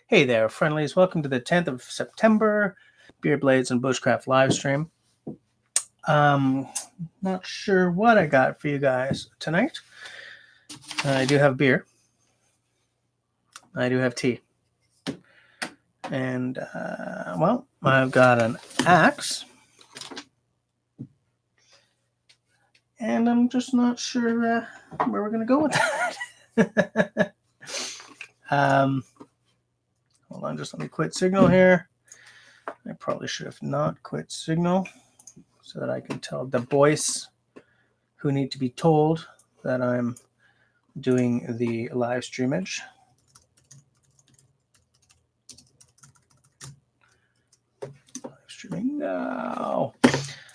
Hey there, friendlies. Welcome to the 10th of September Beer Blades and Bushcraft live stream. Not sure what I got for you guys tonight. I do have beer. I do have tea. And, well, I've got an axe. And I'm just not sure where we're going to go with that. Hold on, just let me quit Signal here. I probably should have not quit Signal so that I can tell the boys who need to be told that I'm doing the live streamage. Live streaming now.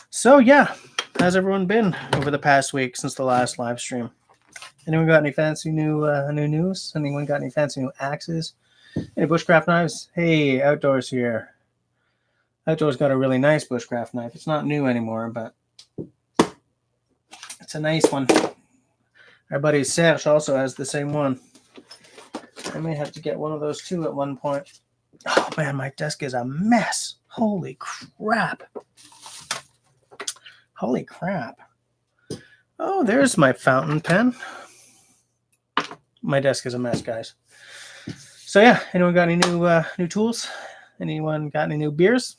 So yeah, how's everyone been over the past week since the last live stream? Anyone got any fancy new news? Anyone got any fancy new axes? Any bushcraft knives? Hey, Outdoors here. Outdoors got a really nice bushcraft knife. It's not new anymore, but it's a nice one. Our buddy Serge also has the same one. I may have to get one of those too at one point. Oh man, my desk is a mess. Holy crap. Holy crap. Oh, there's my fountain pen. My desk is a mess, guys. So yeah, anyone got any new tools? Anyone got any new beers?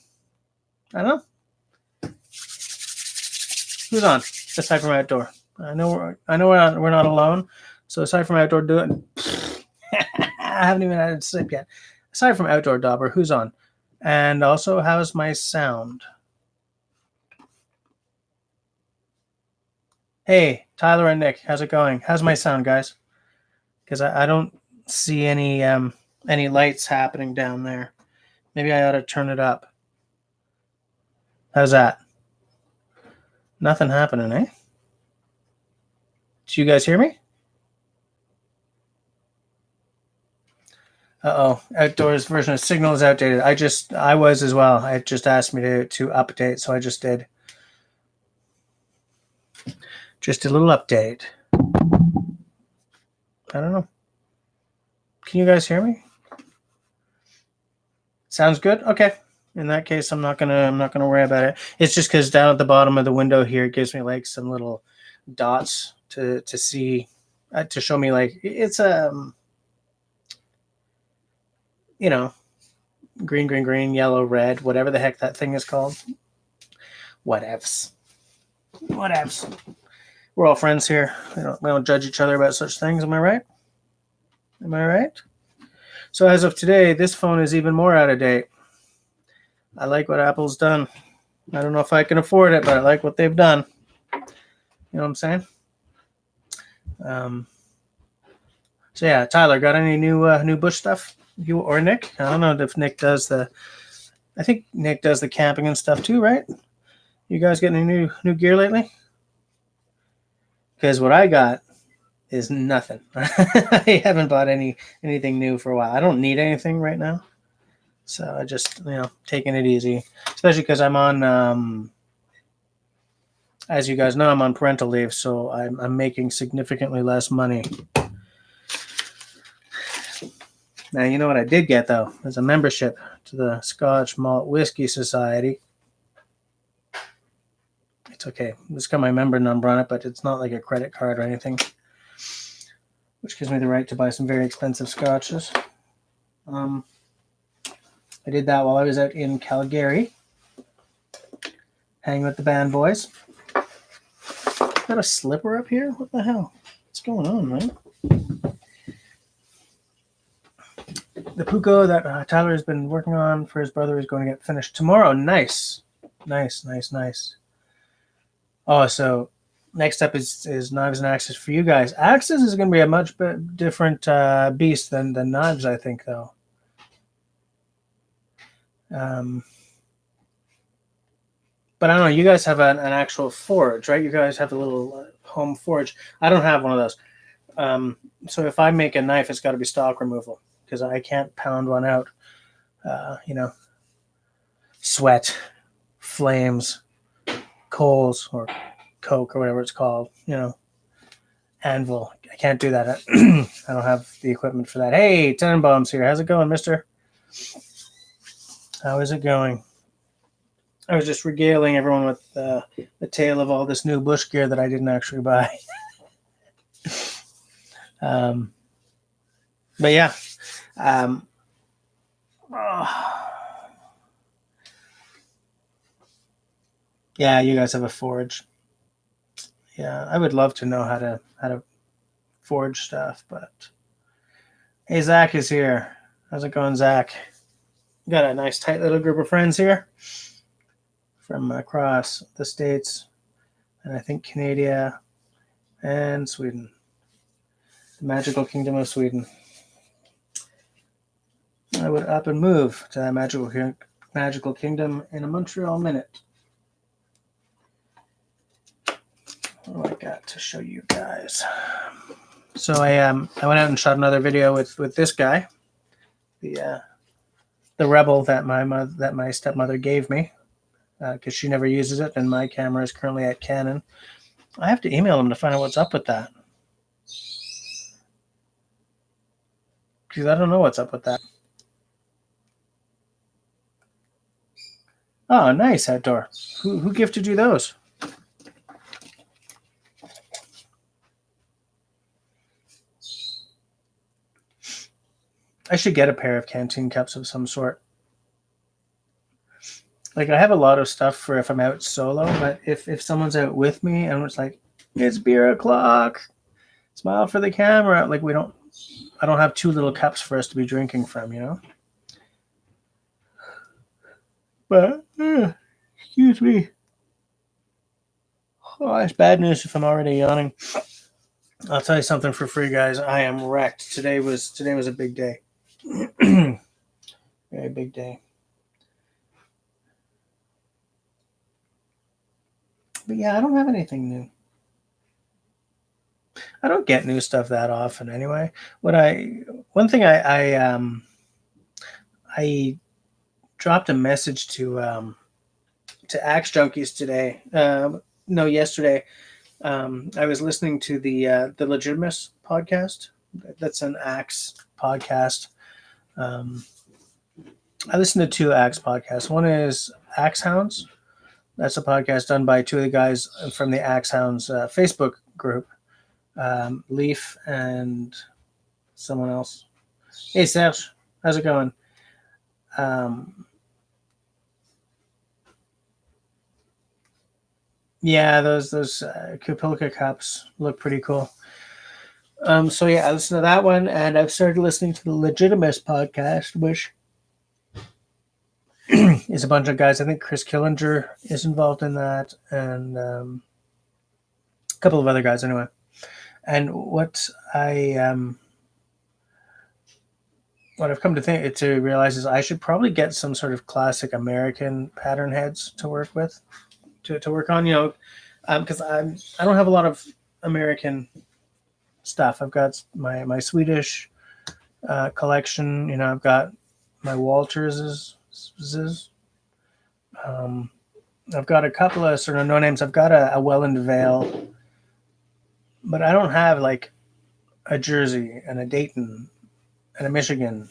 I don't know. Who's on? Aside from Outdoor, I know we're not alone. So aside from Outdoor, do it. I haven't even had a sip yet. Aside from Outdoor Dauber, who's on? And also, how's my sound? Hey, Tyler and Nick, how's it going? How's my sound, guys? Because I don't see any lights happening down there. Maybe I ought to turn it up. How's that? Nothing happening, eh? Do you guys hear me? Uh-oh. Outdoors version of Signal is outdated. I was as well. It just asked me to update, so I just did. Just a little update. I don't know. Can you guys hear me? Sounds good? Okay. In that case, I'm not gonna worry about it. It's just because down at the bottom of the window here, it gives me like some little dots to see, to show me like it's green, yellow, red, whatever the heck that thing is called. Whatevs. We're all friends here. We don't judge each other about such things. Am I right? Am I right? So as of today, this phone is even more out of date. I like what Apple's done. I don't know if I can afford it, but I like what they've done. You know what I'm saying? So yeah, Tyler, got any new bush stuff? You or Nick? I don't know if Nick does I think Nick does the camping and stuff too, right? You guys getting any new gear lately? Because what I got is nothing. I haven't bought anything new for a while. I don't need anything right now. So I just, taking it easy, especially because I'm on, as you guys know, I'm on parental leave, so I'm making significantly less money. Now, you know what I did get, though, is a membership to the Scotch Malt Whiskey Society. It's okay. It's got my member number on it, but it's not like a credit card or anything, which gives me the right to buy some very expensive scotches. I did that while I was out in Calgary, hanging with the band boys. Got a slipper up here? What the hell? What's going on, man? The Puko that Tyler has been working on for his brother is going to get finished tomorrow. Nice. Oh, so next up is knives and axes for you guys. Axes is going to be a much different beast than knives, I think, though. But I don't know, you guys have an actual forge, right? You guys have a little home forge. I don't have one of those. So if I make a knife, it's got to be stock removal because I can't pound one out. Sweat, flames, coals, or coke, or whatever it's called. anvil. I can't do that. I don't have the equipment for that. Hey, Tenenbaum's here. How's it going, mister? How is it going? I was just regaling everyone with the tale of all this new bush gear that I didn't actually buy. But yeah. Yeah, you guys have a forge. Yeah, I would love to know how to forge stuff, but hey, Zach is here. How's it going, Zach? Got a nice tight little group of friends here from across the States, and I think Canada and Sweden. The magical kingdom of Sweden. I would up and move to that magical kingdom in a Montreal minute. What do I got to show you guys? So I went out and shot another video with this guy, the Rebel that my stepmother gave me, because she never uses it, and my camera is currently at Canon. I have to email him to find out what's up with that, because I don't know what's up with that. Oh, nice outdoor. Who gifted you those? I should get a pair of canteen cups of some sort. Like, I have a lot of stuff for if I'm out solo, but if someone's out with me and it's like, it's beer o'clock, smile for the camera. Like, I don't have two little cups for us to be drinking from, you know? But, excuse me. Oh, that's bad news if I'm already yawning. I'll tell you something for free, guys. I am wrecked. Today was a big day. Very big day. But yeah, I don't have anything new. I don't get new stuff that often anyway. One thing I dropped a message to Axe Junkies today. No, yesterday. I was listening to the Legitimist podcast. That's an Axe podcast. I listen to two Axe podcasts. One is Axe Hounds. That's a podcast done by two of the guys from the Axe Hounds Facebook group, Leaf and someone else. Hey, Serge, how's it going? Yeah, those Kupilka cups look pretty cool. So yeah, I listened to that one, and I've started listening to the Legitimist podcast, which is a bunch of guys. I think Chris Killinger is involved in that, and a couple of other guys anyway. And what I've come to realize is I should probably get some sort of classic American pattern heads to work with, to work on, you know, because I don't have a lot of American stuff. I've got my Swedish collection. You know, I've got my Walters. I've got a couple of sort of no names. I've got a Welland Vale, but I don't have like a Jersey and a Dayton and a Michigan,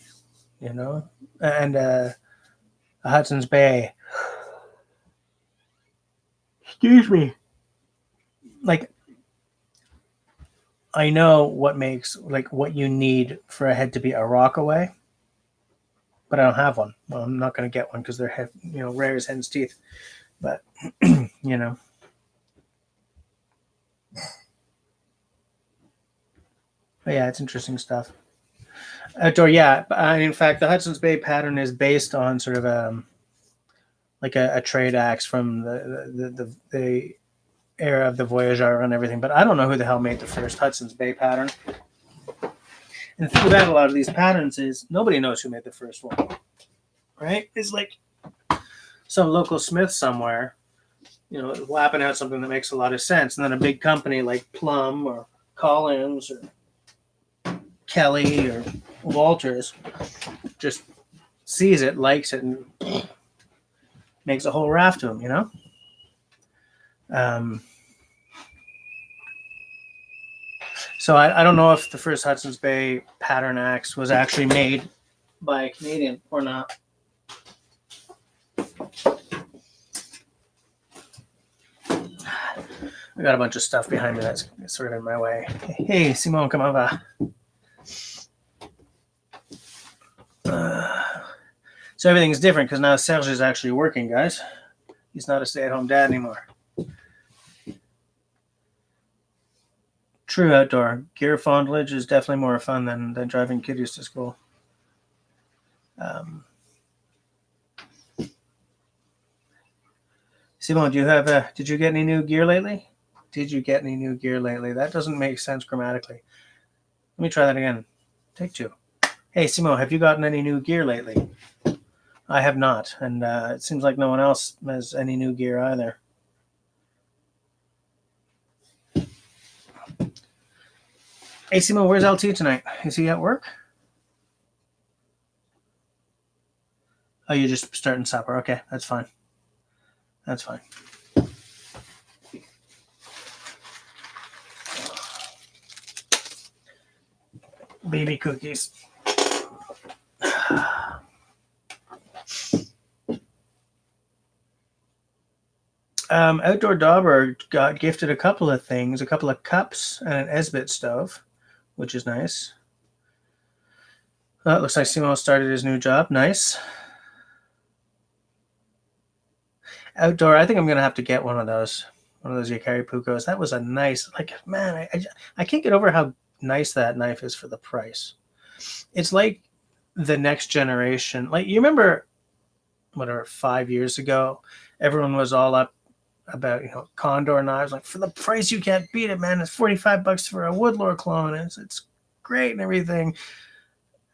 you know, and a Hudson's Bay. Excuse me. Like, I know what you need for a head to be a Rockaway, but I don't have one. Well, I'm not going to get one because they're rare as hen's teeth. But you know, but yeah, it's interesting stuff. Outdoor, yeah. In fact, the Hudson's Bay pattern is based on sort of a trade axe from the era of the Voyageur and everything. But I don't know who the hell made the first Hudson's Bay pattern. And the thing about a lot of these patterns is nobody knows who made the first one, right? It's like some local smith somewhere, you know, lapping out something that makes a lot of sense, and then a big company like Plum or Collins or Kelly or Walters just sees it, likes it, and makes a whole raft of them, you know? So I don't know if the first Hudson's Bay pattern axe was actually made by a Canadian or not. I got a bunch of stuff behind me that's sort of in my way. Hey, Simon, come over. So everything's different because now Serge is actually working, guys. He's not a stay-at-home dad anymore. True outdoor. Gear fondlage is definitely more fun than driving kiddies to school. Simon, do you have did you get any new gear lately? Did you get any new gear lately? That doesn't make sense grammatically. Let me try that again. Take two. Hey, Simon, have you gotten any new gear lately? I have not, and it seems like no one else has any new gear either. Hey, Simon, where's LT tonight? Is he at work? Oh, you're just starting supper. Okay, that's fine. That's fine. Baby cookies. Outdoor Dauber got gifted a couple of things, a couple of cups and an Esbit stove, which is nice. It looks like Simon started his new job. Nice. Outdoor, I think I'm going to have to get one of those Yakari Pukos. That was a nice, like, man, I can't get over how nice that knife is for the price. It's like the next generation. Like, you remember, whatever, 5 years ago, everyone was all up about, Condor knives. Like, for the price, you can't beat it, man. It's $45 for a Woodlore clone. It's great and everything.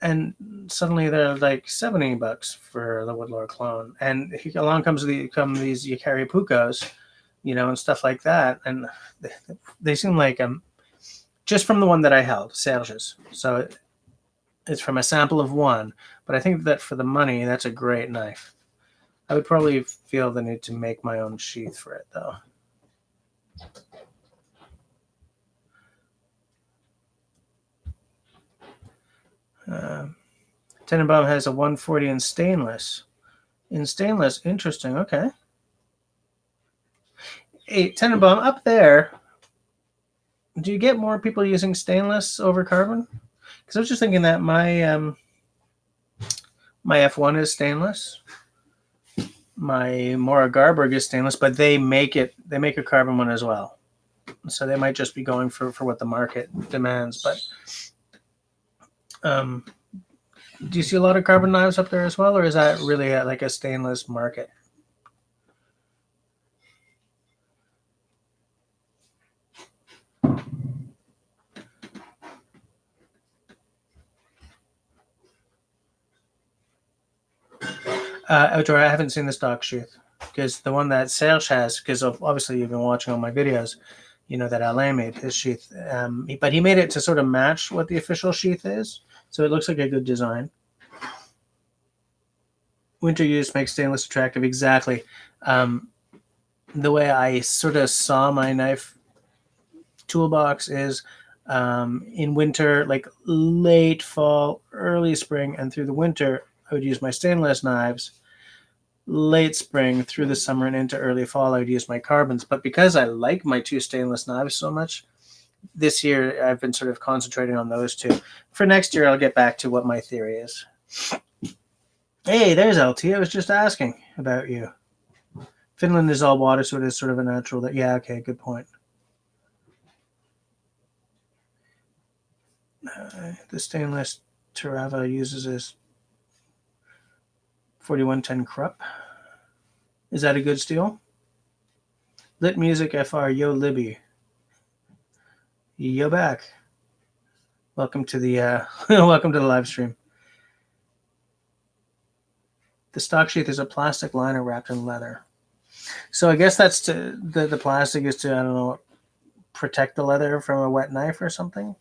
And suddenly they're like $70 for the Woodlore clone. And along come these Yakari Pukos, and stuff like that. And they seem like just from the one that I held, Serge's. So it's from a sample of one. But I think that for the money, that's a great knife. I would probably feel the need to make my own sheath for it, though. Tenenbaum has a 140 in stainless. In stainless, interesting. Okay. Hey, Tenenbaum, up there, do you get more people using stainless over carbon? Because I was just thinking that my F1 is stainless. My Mora Garberg is stainless, but they make a carbon one as well. So they might just be going for what the market demands. But do you see a lot of carbon knives up there as well, or is that really like a stainless market? Outdoor, I haven't seen the stock sheath because the one that Serge has, because obviously you've been watching all my videos, that Alain made his sheath, but he made it to sort of match what the official sheath is, so it looks like a good design. Winter use makes stainless attractive. Exactly. The way I sort of saw my knife toolbox is in winter, like late fall, early spring, and through the winter, I would use my stainless knives. Late spring through the summer and into early fall, I would use my carbons. But because I like my two stainless knives so much, this year I've been sort of concentrating on those two. For next year, I'll get back to what my theory is. Hey, there's LT. I was just asking about you. Finland is all water, so it is sort of a natural. Yeah, okay, good point. The stainless Tarava uses is 4110 Krupp. Is that a good steel? Lit Music FR, yo Libby. Yo back. Welcome to the welcome to the live stream. The stock sheath is a plastic liner wrapped in leather. So I guess that's the plastic is to, I don't know, protect the leather from a wet knife or something.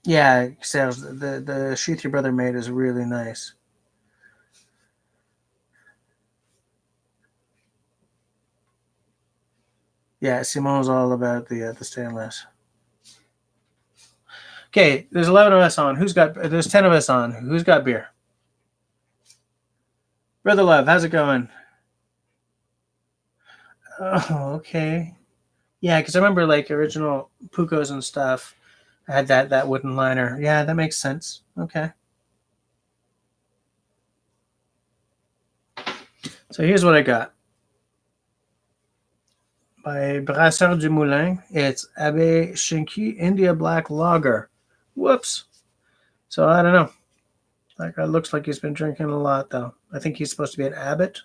Yeah, so the sheath your brother made is really nice. Yeah, Simon's all about the stainless. Okay, there's 11 of us on. There's 10 of us on. Who's got beer? Brother Love, how's it going? Oh, okay. Yeah, because I remember like original Pucos and stuff had that wooden liner. Yeah, that makes sense. Okay. So here's what I got. By Brasseur du Moulin, it's Abbé Shinki India Black Lager. Whoops. So I don't know. That guy looks like he's been drinking a lot, though. I think he's supposed to be an abbot.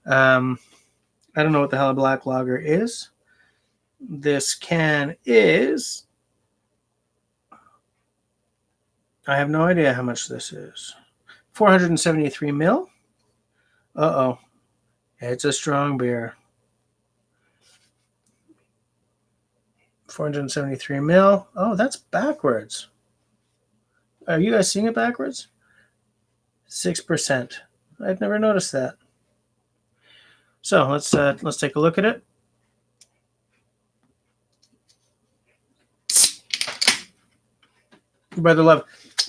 I don't know what the hell a black lager is. This can is. I have no idea how much this is. 473 mil. Uh-oh. It's a strong beer. 473 mil. Oh, that's backwards. Are you guys seeing it backwards? 6%. I've never noticed that. So let's take a look at it. Brother Love,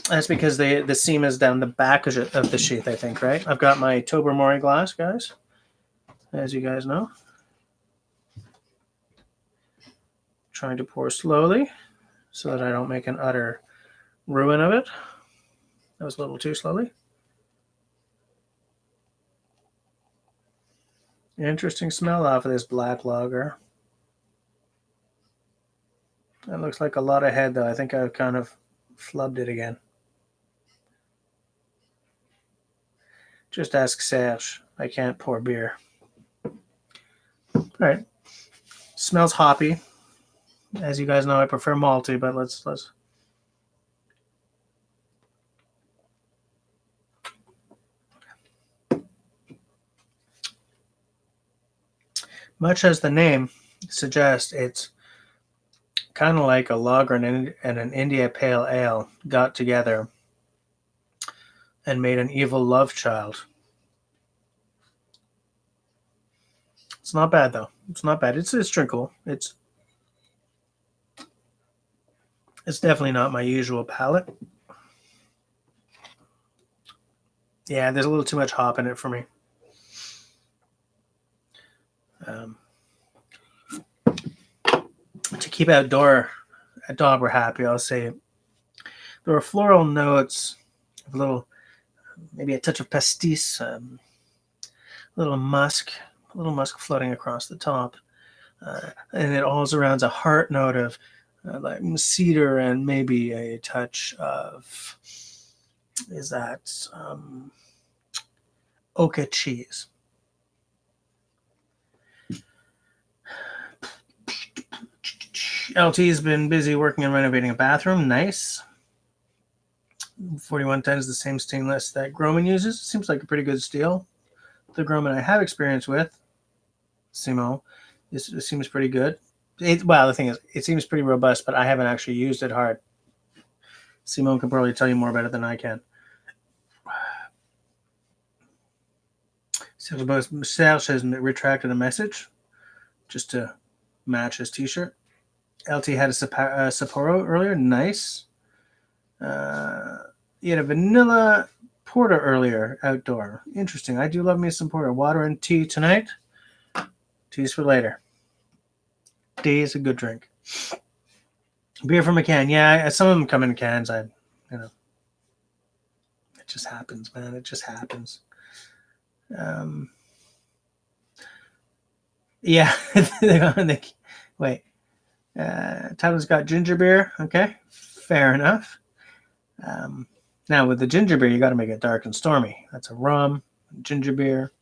that's because the seam is down the back of the sheath, I think, right? I've got my Tobermory glass, guys, as you guys know. Trying to pour slowly so that I don't make an utter ruin of it. That was a little too slowly. Interesting smell off of this black lager. That looks like a lot of head, though. I think I've kind of flubbed it again. Just ask Serge. I can't pour beer. All right. Smells hoppy. As you guys know, I prefer malty, but let's. Much as the name suggests, it's kind of like a lager and an India Pale Ale got together and made an evil love child. It's not bad, though. It's not bad. It's drinkable. It's definitely not my usual palate. Yeah, there's a little too much hop in it for me. To keep outdoor, a dog we're happy, I'll say there are floral notes, a little, maybe a touch of pastis, a little musk floating across the top. And it all surrounds a heart note of like cedar and maybe a touch of, is that oca cheese. LT's been busy working on renovating a bathroom. Nice. 4110 is the same stainless that Groman uses. Seems like a pretty good steel. The Groman I have experience with, Simo, it seems pretty good. Well, the thing is, it seems pretty robust, but I haven't actually used it hard. Simone can probably tell you more about it than I can. Serge has retracted a message just to match his t-shirt. LT had a Sapporo earlier. Nice. You had a vanilla porter earlier outdoor. Interesting. I do love me some porter. Water and tea tonight. Tea's for later. Tea is a good drink. Beer from a can. Yeah, some of them come in cans. It just happens, man. It just happens. Yeah. Wait. Tyler's got ginger beer. Okay. Fair enough. Now, with the ginger beer, you got to make it dark and stormy. That's a rum, ginger beer,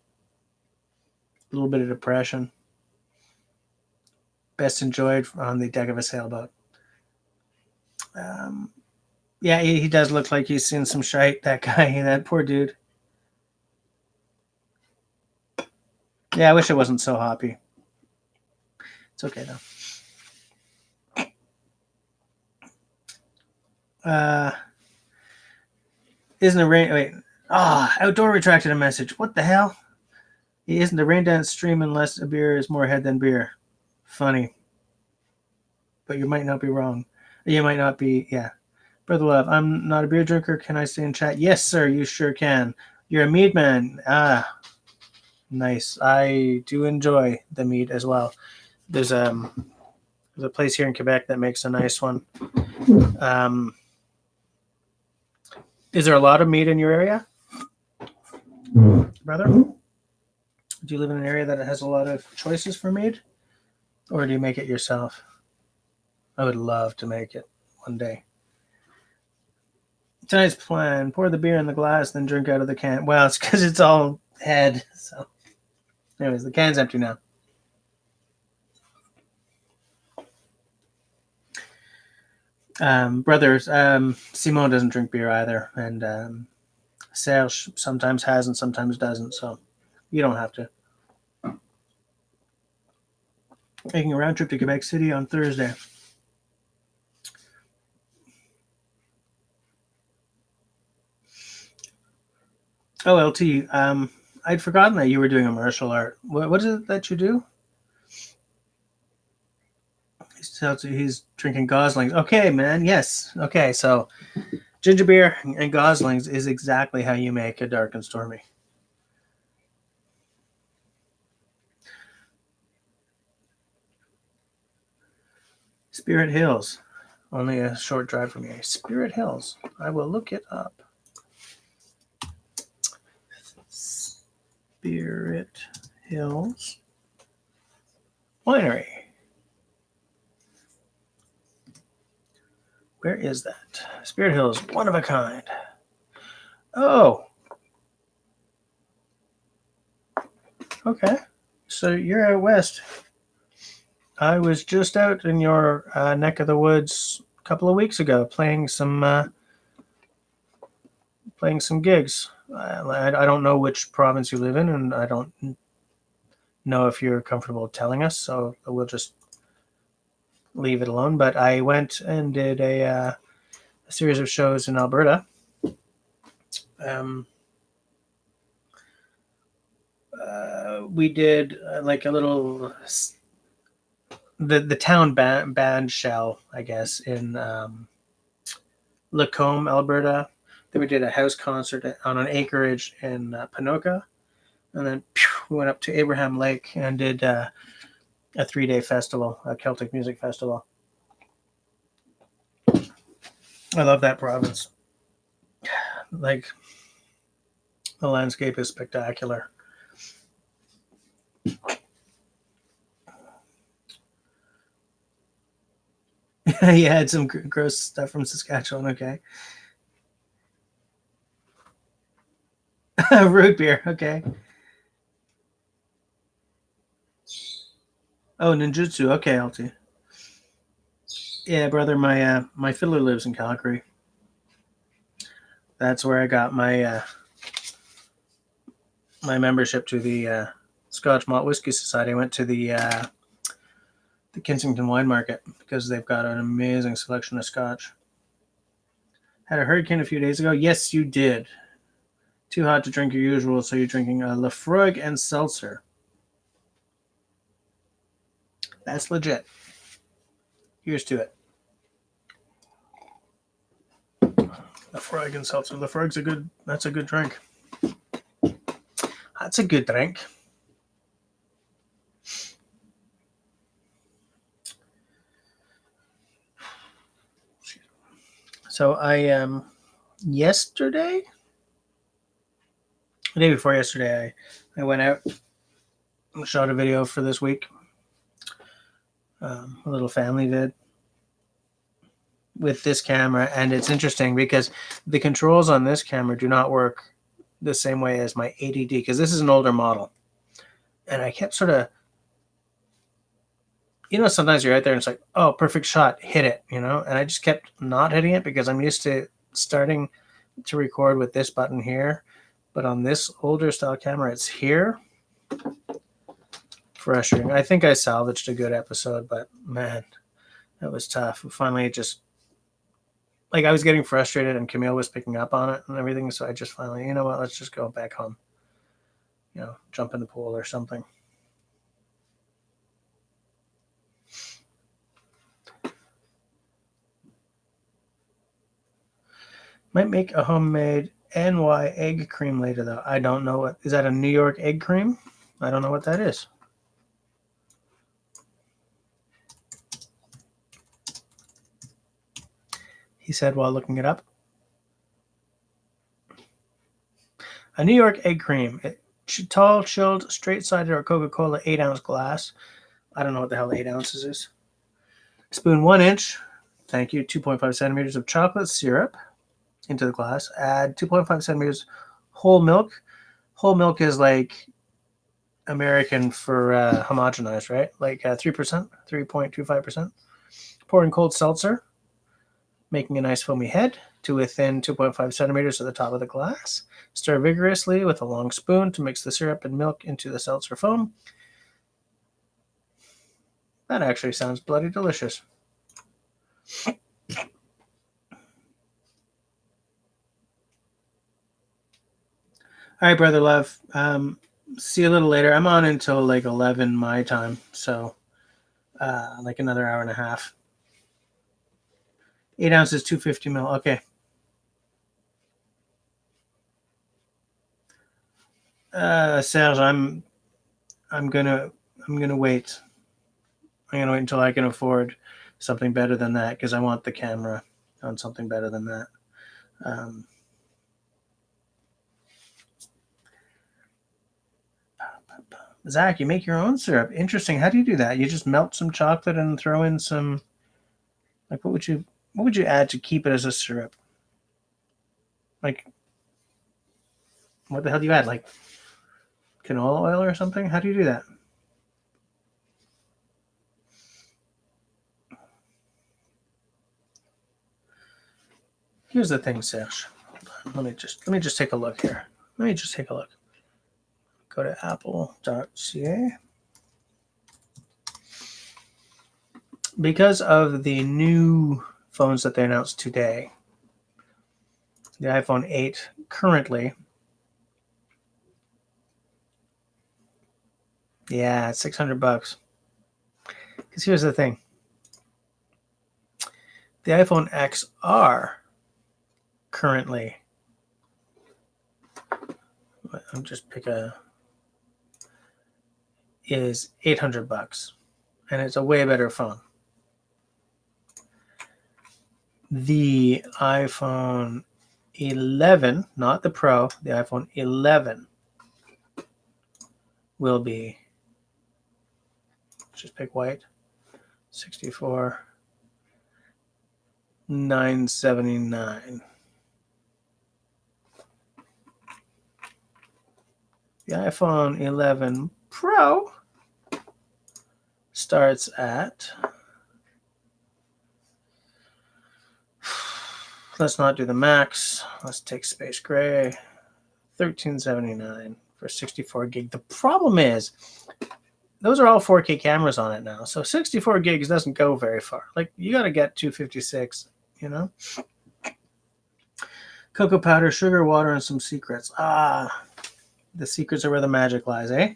a little bit of depression. Best enjoyed on the deck of a sailboat. Yeah, he does look like he's seen some shite, that guy, that poor dude. Yeah, I wish it wasn't so hoppy. It's okay, though. Isn't a rain... Wait. Outdoor retracted a message. What the hell? He isn't a rain dance stream unless a beer is more head than beer. Funny. But you might not be wrong. You might not be, yeah. Brother Love, I'm not a beer drinker. Can I stay in chat? Yes, sir, you sure can. You're a mead man. Ah, nice. I do enjoy the mead as well. There's a place here in Quebec that makes a nice one. Is there a lot of mead in your area, brother? Do you live in an area that has a lot of choices for mead? Or do you make it yourself? I would love to make it one day. Tonight's plan: pour the beer in the glass, then drink out of the can. Well, it's because it's all head. So, anyways, the can's empty now. Brothers, Simone doesn't drink beer either, and Serge sometimes has and sometimes doesn't. So, you don't have to. Making a round trip to Quebec City on Thursday. Oh, LT, I'd forgotten that you were doing a martial art. What is it that you do? He's drinking Goslings. Okay, man. Yes. Okay, so ginger beer and Goslings is exactly how you make a dark and stormy. Spirit Hills. Only a short drive from here. Spirit Hills. I will look it up. Spirit Hills Winery. Where is that? Spirit Hills, one of a kind. Oh. Okay. So you're out west. I was just out in your neck of the woods a couple of weeks ago playing some gigs. I don't know which province you live in, and I don't know if you're comfortable telling us, so we'll just leave it alone. But I went and did a series of shows in Alberta. We did like a little the town band shell, I guess, in Lacombe, Alberta. Then we did a house concert on an acreage in Ponoka, and then we went up to Abraham Lake and did a 3-day festival, a Celtic music festival. I love that province. Like, the landscape is spectacular. You had some gross stuff from Saskatchewan, okay. Root beer, okay. Oh, ninjutsu, okay, LT. Yeah, brother, my fiddler lives in Calgary. That's where I got my my membership to the Scotch Malt Whiskey Society. I went to the Kensington Wine Market because they've got an amazing selection of Scotch. Had a hurricane a few days ago. Yes, you did. Too hot to drink your usual, so you're drinking a Lafroig and seltzer. That's legit. Here's to it. Lafroig and seltzer. Lafroig's that's a good drink. That's a good drink. So I yesterday, the day before yesterday, I went out and shot a video for this week. A little family did with this camera, and it's interesting because the controls on this camera do not work the same way as my 80D, because this is an older model, and I kept sort of, sometimes you're out there and it's like, oh, perfect shot, hit it, and I just kept not hitting it because I'm used to starting to record with this button here, but on this older style camera it's here. Frustrating. I think I salvaged a good episode, but man, that was tough. Finally, just like I was getting frustrated and Camille was picking up on it and everything, so I just finally, you know what, let's just go back home, jump in the pool or something. Might make a homemade NY egg cream later, though. I don't know what is that. A New York egg cream? I don't know what that is. He said while looking it up. A New York egg cream. Tall, chilled, straight-sided, or Coca-Cola 8-ounce glass. I don't know what the hell 8 ounces is. Spoon 1 inch. Thank you. 2.5 centimeters of chocolate syrup into the glass. Add 2.5 centimeters whole milk. Whole milk is like American for homogenized, right? Like 3%, 3.25%. Pour in cold seltzer, making a nice foamy head to within 2.5 centimeters of the top of the glass. Stir vigorously with a long spoon to mix the syrup and milk into the seltzer foam. That actually sounds bloody delicious. All right, brother love. See you a little later. I'm on until like 11 my time, so like another hour and a half. 8 ounces, 250 mil. Okay. Serge, I'm gonna wait. I'm gonna wait until I can afford something better than that because I want the camera on something better than that. Zach, you make your own syrup. Interesting. How do you do that? You just melt some chocolate and throw in some. Like, what would you add to keep it as a syrup? Like, what the hell do you add? Like canola oil or something? How do you do that? Here's the thing, Serge. Let me just take a look here. Let me just take a look. Go to apple.ca. Because of the new phones that they announced today, the iPhone 8 currently, yeah, it's $600. Because here's the thing. The iPhone XR currently, I'm just pick a, is $800, and it's a way better phone. The iPhone 11, not the Pro, the iPhone 11 will be, just pick white, 64, $979. The iPhone 11 Pro starts at, let's not do the max. Let's take space gray. $1379 for 64 gig. The problem is, those are all 4K cameras on it now. So 64 gigs doesn't go very far. Like, you got to get 256, you know? Cocoa powder, sugar, water, and some secrets. Ah, the secrets are where the magic lies, eh?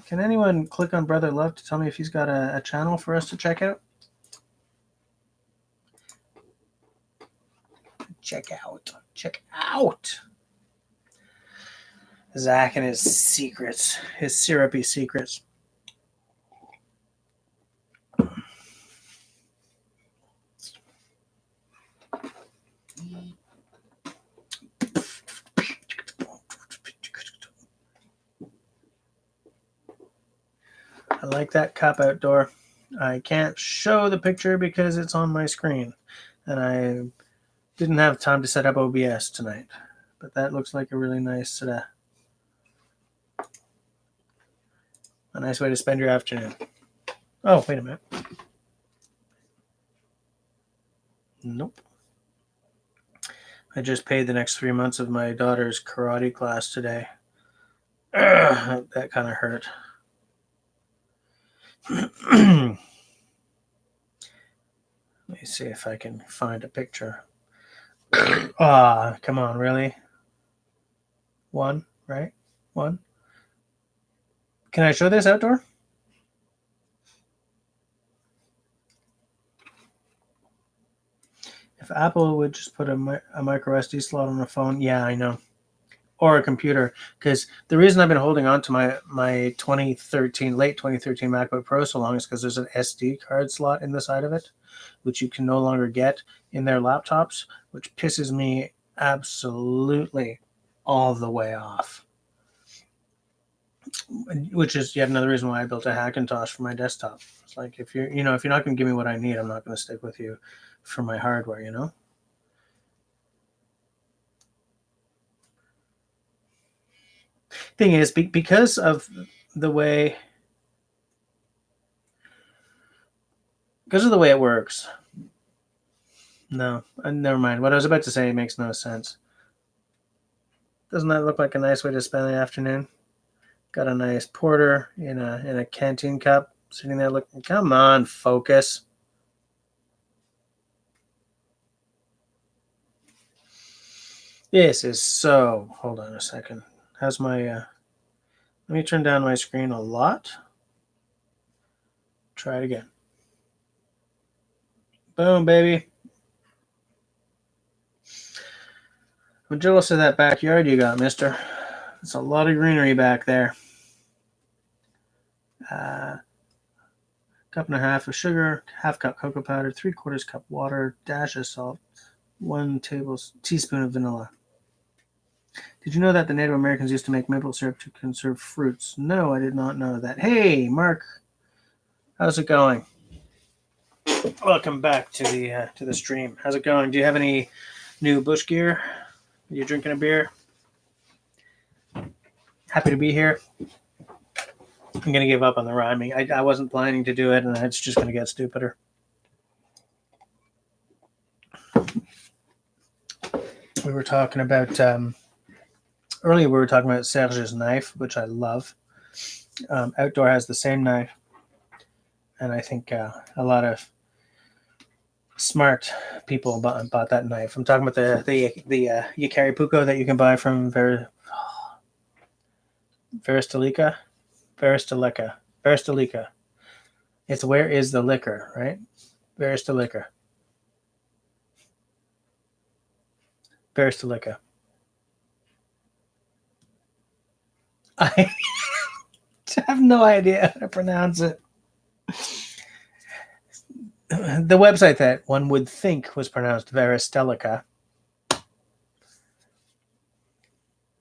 Can anyone click on Brother Love to tell me if he's got a channel for us to check out? Check out. Zach and his secrets, his syrupy secrets. I like that cup outdoor. I can't show the picture because it's on my screen, and I didn't have time to set up OBS tonight. But that looks like a really nice, a nice way to spend your afternoon. Oh, wait a minute. Nope. I just paid the next 3 months of my daughter's karate class today. That kind of hurt. Let me see if I can find a picture. Come on, really? One, right? One. Can I show this outdoor? If Apple would just put a micro SD slot on a phone, yeah, I know, or a computer, because the reason I've been holding on to my 2013 late 2013 MacBook Pro so long is because there's an SD card slot in the side of it, which you can no longer get in their laptops, which pisses me absolutely all the way off. Which is yet another reason why I built a Hackintosh for my desktop. It's like, if you're not going to give me what I need, I'm not going to stick with you for my hardware, you know? Thing is, because of the way it works. No, never mind. What I was about to say makes no sense. Doesn't that look like a nice way to spend the afternoon? Got a nice porter in a canteen cup, sitting there looking. Come on, focus. This is so. Hold on a second. How's my? Let me turn down my screen a lot. Try it again. Boom, baby. I'm jealous of that backyard you got, mister. It's a lot of greenery back there. Cup and a half of sugar, half cup cocoa powder, 3/4 cup water, dash of salt, 1 teaspoon of vanilla. Did you know that the Native Americans used to make maple syrup to conserve fruits? No, I did not know that. Hey, Mark, how's it going? Welcome back to the stream. How's it going? Do you have any new bush gear? Are you drinking a beer? Happy to be here. I'm going to give up on the rhyming. I wasn't planning to do it, and it's just going to get stupider. We were talking about, earlier we were talking about Serge's knife, which I love. Outdoor has the same knife, and I think a lot of smart people bought that knife. I'm talking about the Yakari Puko that you can buy from Veristelica. It's where is the liquor, right? Veristelica. I have no idea how to pronounce it. The website that one would think was pronounced Veristelica.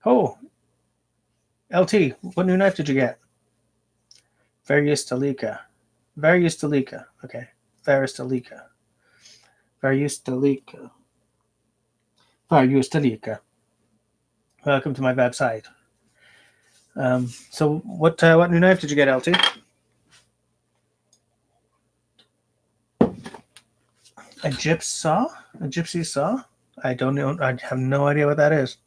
Oh, LT, what new knife did you get? Veristelica. Okay. Veristelica. Welcome to my website. So what new knife did you get, LT? A gypsy saw? I don't know. I have no idea what that is.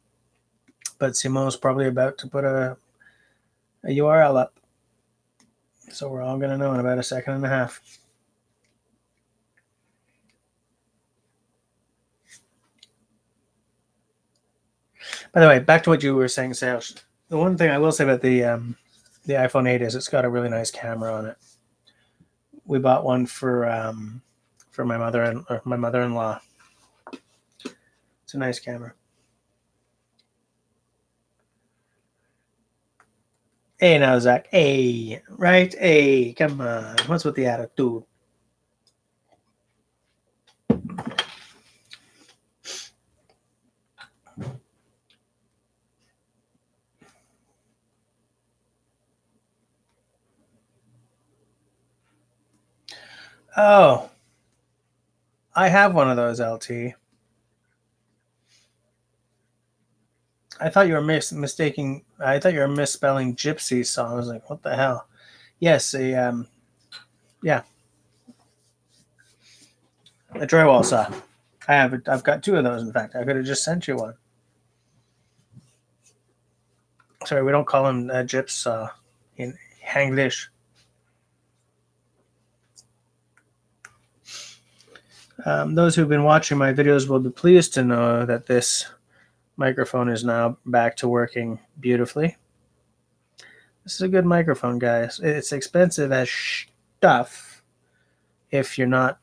But Simo's probably about to put a URL up. So we're all going to know in about a second and a half. By the way, back to what you were saying, Serge. The one thing I will say about the iPhone 8 is it's got a really nice camera on it. We bought one for my mother-in-law. It's a nice camera. Hey now, Zach. Hey, right? Hey, come on. What's with the attitude? Oh, I have one of those, LT. I thought you were mistaking. I thought you were misspelling gypsy saw. I was like, what the hell? Yes, yeah, a drywall saw. I've got two of those. In fact, I could have just sent you one. Sorry, we don't call them gyps saw in English. Those who've been watching my videos will be pleased to know that this microphone is now back to working beautifully. This is a good microphone, guys. It's expensive as stuff if you're not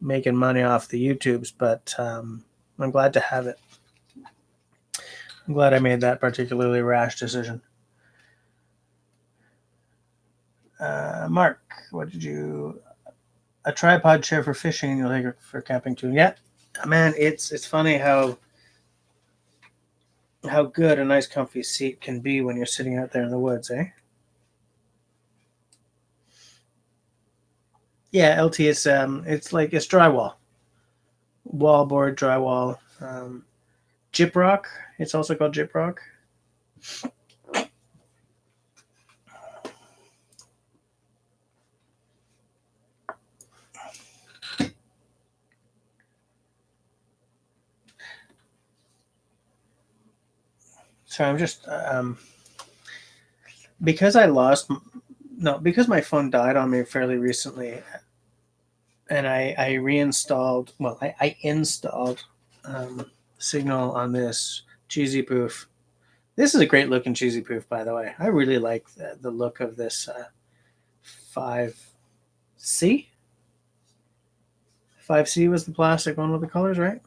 making money off the YouTubes, but I'm glad to have it. I'm glad I made that particularly rash decision. Mark, what did you? A tripod chair for fishing, you'll take it for camping too. Yeah, man, it's funny how good a nice comfy seat can be when you're sitting out there in the woods, eh? Yeah, LT is it's like it's drywall, wallboard drywall, gyprock. It's also called gyprock. So I'm just because because my phone died on me fairly recently, and I reinstalled. Well, I installed Signal on this cheesy poof. This is a great looking cheesy poof, by the way. I really like the look of this 5C. 5C was the plastic one with the colors, right?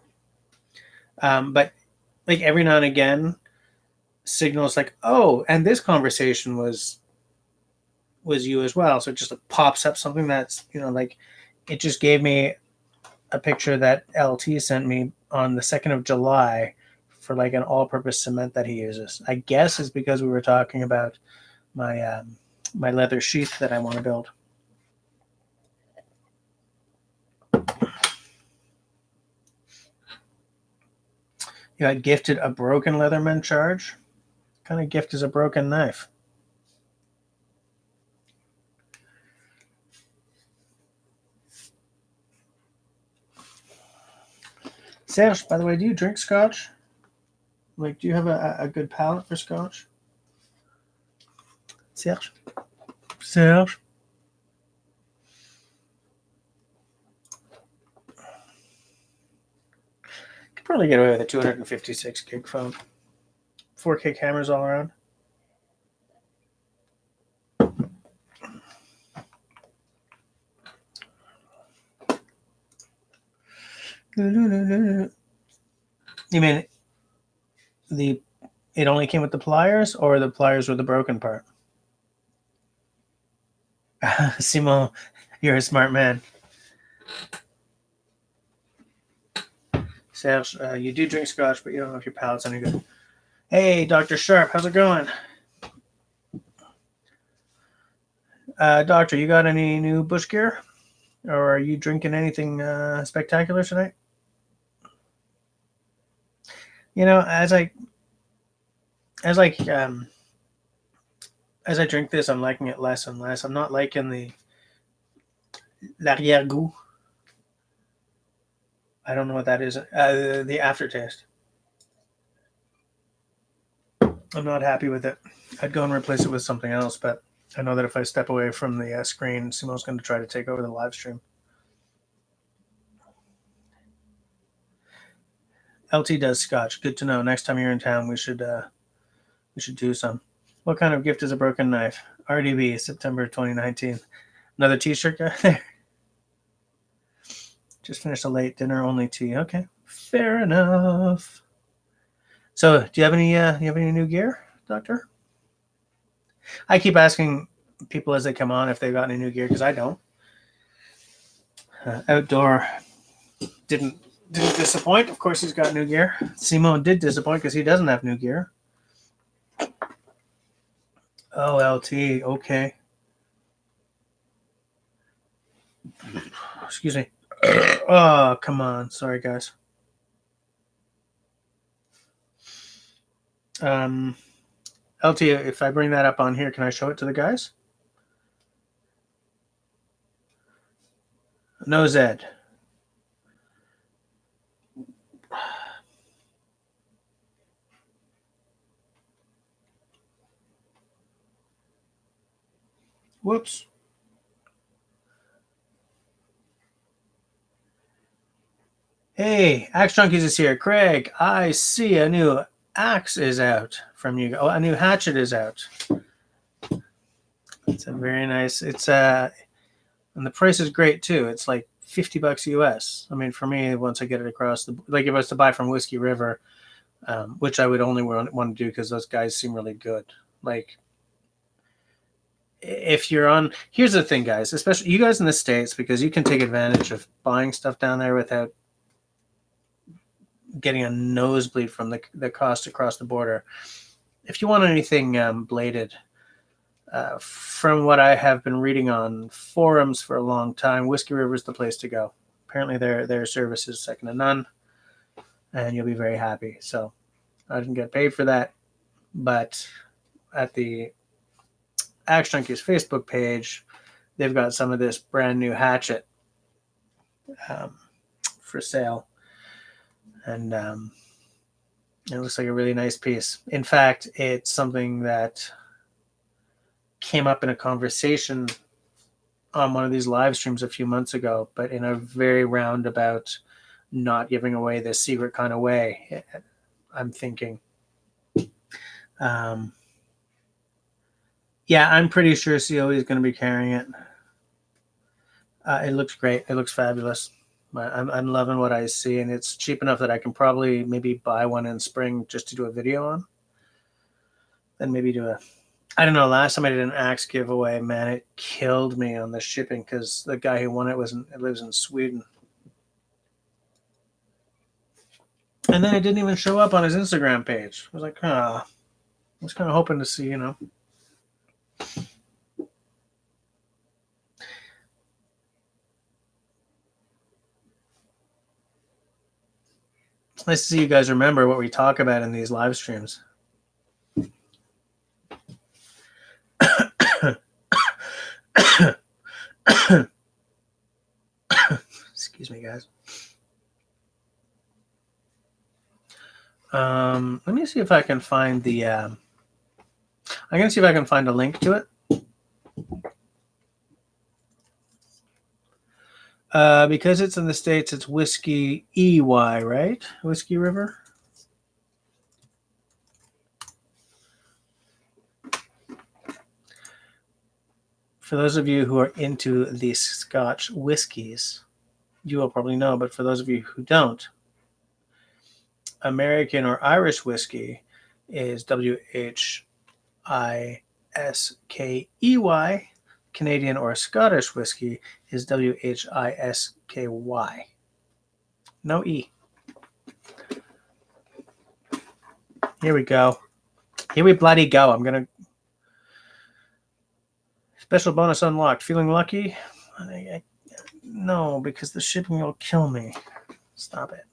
But like every now and again, Signal's like, oh, and this conversation was you as well. So it just pops up something that's like it just gave me a picture that LT sent me on the 2nd of July for like an all-purpose cement that he uses. I guess it's because we were talking about my my leather sheath that I want to build. You got gifted a broken Leatherman charge. What kind of gift is a broken knife? Serge, by the way, do you drink scotch? Like, do you have a good palate for scotch? Serge? Serge? Could probably get away with a 256 gig phone. 4K cameras all around. You mean it only came with the pliers, or the pliers were the broken part? Simon, you're a smart man. Serge, you do drink scotch, but you don't know if your palate's any good. Hey, Dr. Sharp, how's it going? Doctor, you got any new bush gear? Or are you drinking anything spectacular tonight? As I drink this, I'm liking it less and less. I'm not liking the l'arrière-goût. I don't know what that is. The aftertaste. I'm not happy with it. I'd go and replace it with something else, but I know that if I step away from the screen, Simo's going to try to take over the live stream. LT does scotch. Good to know. Next time you're in town, we should do some. What kind of gift is a broken knife? RDB, September 2019. Another t-shirt guy there. Just finished a late dinner, only tea. Okay, fair enough. So, do you have any new gear, Doctor? I keep asking people as they come on if they've got any new gear because I don't. Outdoor didn't disappoint. Of course, he's got new gear. Simone did disappoint because he doesn't have new gear. Oh, LT. Okay. Excuse me. Oh, come on. Sorry, guys. LT, if I bring that up on here, can I show it to the guys? No, Zed. Whoops. Hey, Axe Junkies is here. Craig, I see a new axe is out from you. Oh, a new hatchet is out. It's a very nice. It's and the price is great too. It's like $50 US. I mean, for me, once I get it across the, like if I was to buy from Whiskey River, which I would only want to do because those guys seem really good. Like, if you're on, here's the thing, guys, especially you guys in the States, because you can take advantage of buying stuff down there without getting a nosebleed from the cost across the border. If you want anything bladed, from what I have been reading on forums for a long time, Whiskey River is the place to go. Apparently their service is second to none, and you'll be very happy. So I didn't get paid for that, but at the Axe Junkies Facebook page, they've got some of this brand new hatchet for sale, and it looks like a really nice piece. In fact, it's something that came up in a conversation on one of these live streams a few months ago, but in a very roundabout, not giving away the secret kind of way. I'm thinking. Yeah, I'm pretty sure COE is going to be carrying it. It looks great. It looks fabulous. I'm loving what I see, and it's cheap enough that I can probably maybe buy one in spring just to do a video on. Then maybe do a, I don't know, last time I did an axe giveaway, man, it killed me on the shipping because the guy who won it lives in Sweden. And then it didn't even show up on his Instagram page. I was like, I was kind of hoping to see, It's nice to see you guys remember what we talk about in these live streams. Excuse me, guys. Let me see if I can find the. I'm gonna see if I can find a link to it. Because it's in the States, it's Whiskey EY, right? Whiskey River. For those of you who are into the Scotch whiskies, you will probably know, but for those of you who don't, American or Irish whiskey is WHISKEY. Canadian or Scottish whiskey is WHISKY. No E. Here we go. Here we bloody go. I'm going to... Special bonus unlocked. Feeling lucky? No, because the shipping will kill me. Stop it.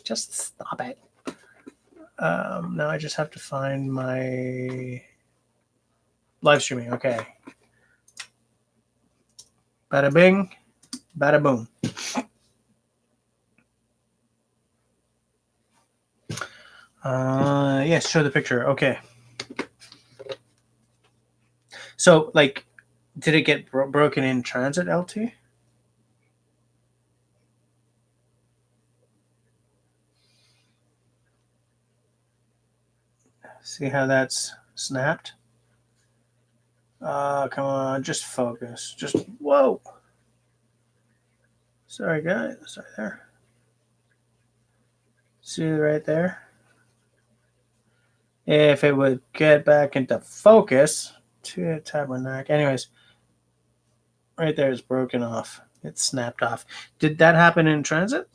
Just stop it. Now I just have to find my live streaming. Okay. Bada bing, bada boom. Yes, show the picture. Okay. So, like, did it get broken in transit, LT? See how that's snapped? Come on, just focus. Just, whoa. Sorry, guys. Sorry there. See right there? If it would get back into focus to tabernacle. Anyways, right there is broken off. It's snapped off. Did that happen in transit?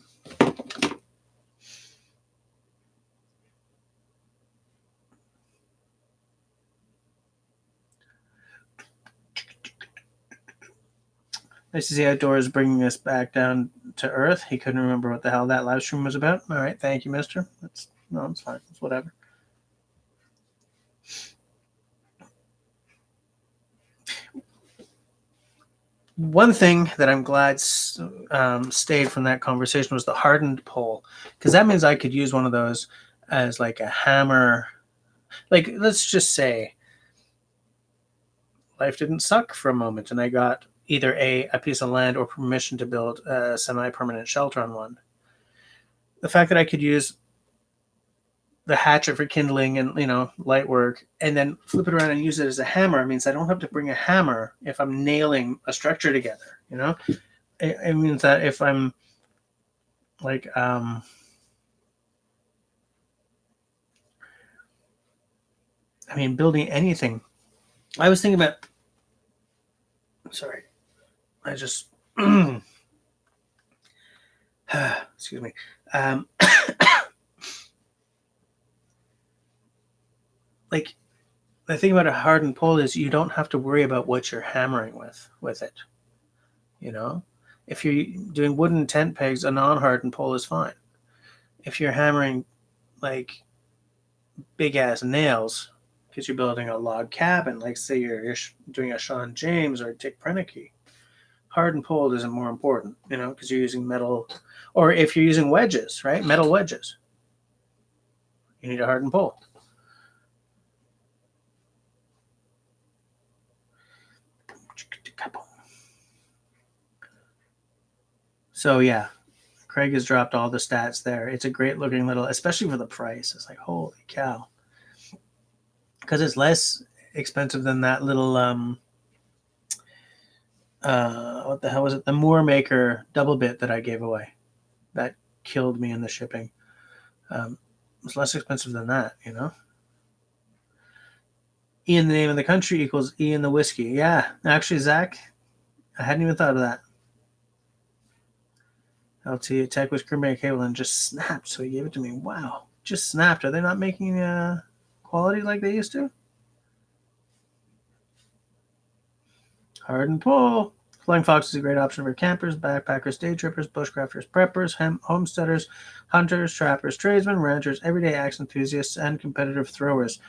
Nice to see Outdoors bringing us back down to earth. He couldn't remember what the hell that live stream was about. All right, thank you, mister. It's fine. It's whatever. One thing that I'm glad stayed from that conversation was the hardened pole, because that means I could use one of those as like a hammer. Like, let's just say life didn't suck for a moment and I got either a piece of land or permission to build a semi-permanent shelter on one. The fact that I could use the hatchet for kindling and, light work, and then flip it around and use it as a hammer means I don't have to bring a hammer if I'm nailing a structure together, it means that if I'm like I mean, building anything. I was thinking about. Sorry, I just. Excuse me. Um, like the thing about a hardened pole is you don't have to worry about what you're hammering with it. You know, if you're doing wooden tent pegs, a non-hardened pole is fine. If you're hammering like big ass nails because you're building a log cabin, like say you're doing a Sean James or a Dick Prenicky, hardened pole isn't more important, you know, because you're using metal, or if you're using wedges, right, metal wedges, you need a hardened pole. So yeah, Craig has dropped all the stats there. It's a great looking little, especially for the price. It's like holy cow, because it's less expensive than that little what the hell was it? The Moore Maker double bit that I gave away. That killed me in the shipping. It's less expensive than that, you know. E in the name of the country equals E in the whiskey. Yeah, actually, Zach, I hadn't even thought of that. LT attack with Kermit cable and just snapped, so he gave it to me. Wow, just snapped. Are they not making quality like they used to? Hardened pull. Flying Fox is a great option for campers, backpackers, day trippers, bushcrafters, preppers, homesteaders, hunters, trappers, tradesmen, ranchers, everyday axe enthusiasts, and competitive throwers.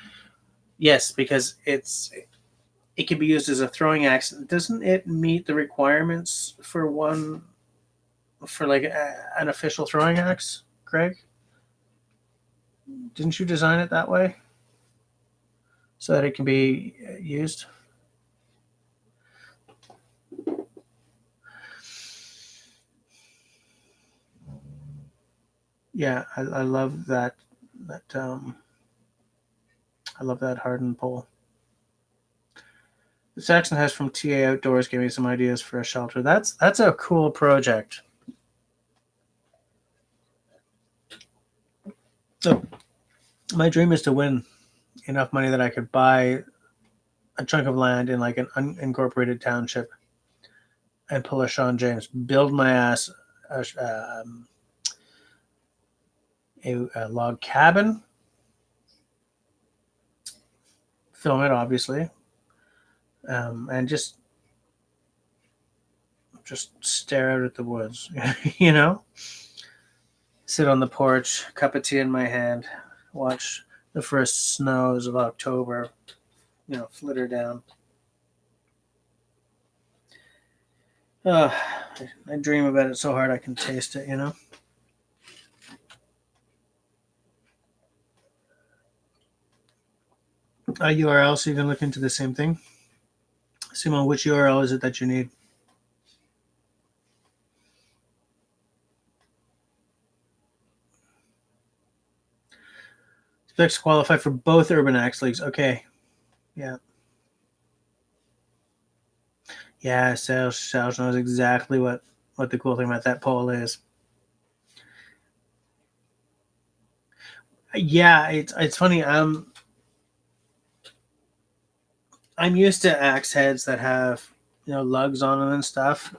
Yes, because it can be used as a throwing axe. Doesn't it meet the requirements for one for like an official throwing axe, Greg? Didn't you design it that way so that it can be used? Yeah, I love that. That I love that hardened pole. Saxon has from TA Outdoors gave me some ideas for a shelter. That's a cool project. So my dream is to win enough money that I could buy a chunk of land in like an unincorporated township and pull a Sean James, build my ass a log cabin, film it obviously, and just stare out at the woods, you know, sit on the porch, cup of tea in my hand, watch the first snows of October, you know, flitter down. I dream about it so hard I can taste it, you know. URL, so you can look into the same thing. Simon, which URL is it that you need? Specs qualify for both Urban Axe leagues. Okay. Yeah. Yeah, Sales knows exactly what the cool thing about that pole is. Yeah, it's funny. I'm used to axe heads that have, you know, lugs on them and stuff,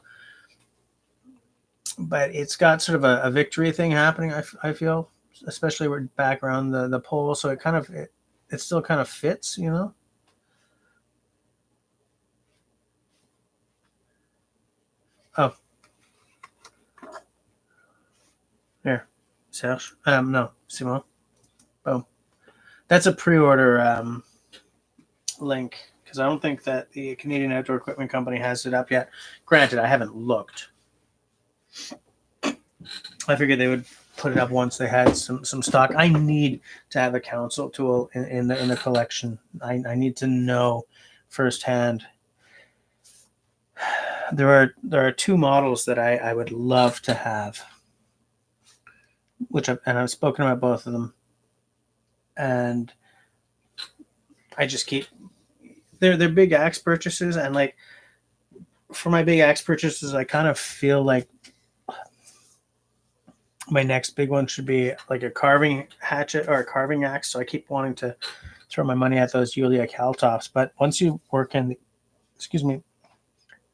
but it's got sort of a victory thing happening. I feel, especially with back around the pole, so it kind of it still kind of fits, you know. Oh, here, Serge. No, Simon. Boom. That's a pre-order link because I don't think that the Canadian Outdoor Equipment Company has it up yet. Granted, I haven't looked. I figured they would put it up once they had some stock. I need to have a console tool in the collection. I need to know firsthand. There are two models that I would love to have, I've spoken about both of them, and I just keep they're big axe purchases, and like for my big axe purchases, I kind of feel like my next big one should be like a carving hatchet or a carving axe. So I keep wanting to throw my money at those Yulia Kaltoffs. But once you work in,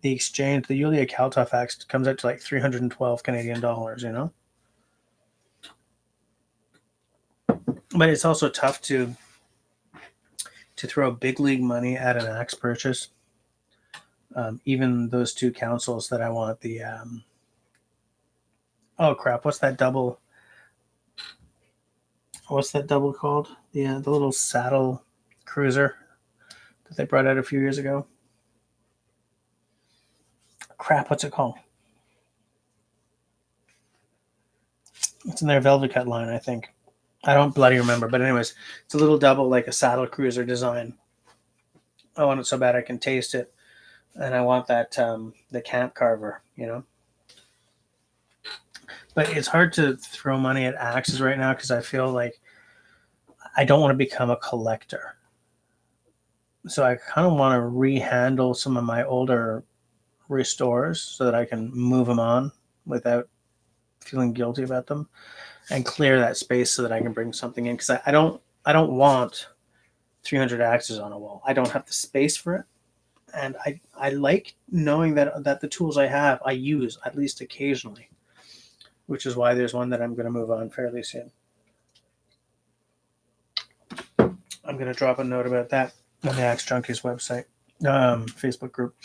the exchange, the Yulia Kaltoff axe comes out to like 312 Canadian dollars, But it's also tough to throw big league money at an axe purchase. Even those two councils that I want, oh crap, what's that double called? The little saddle cruiser that they brought out a few years ago. Crap, what's it called? It's in their Velvet Cut line, I think. I don't bloody remember, but anyways, it's a little double, like a saddle cruiser design. I want it so bad I can taste it, and I want that the camp carver, But it's hard to throw money at axes right now because I feel like I don't want to become a collector. So I kind of want to rehandle some of my older restores so that I can move them on without feeling guilty about them, and clear that space so that I can bring something in, because I don't want 300 axes on a wall. I don't have the space for it, and I like knowing that the tools I have I use at least occasionally, which is why there's one that I'm going to move on fairly soon. I'm going to drop a note about that on the Axe Junkies website, Facebook group.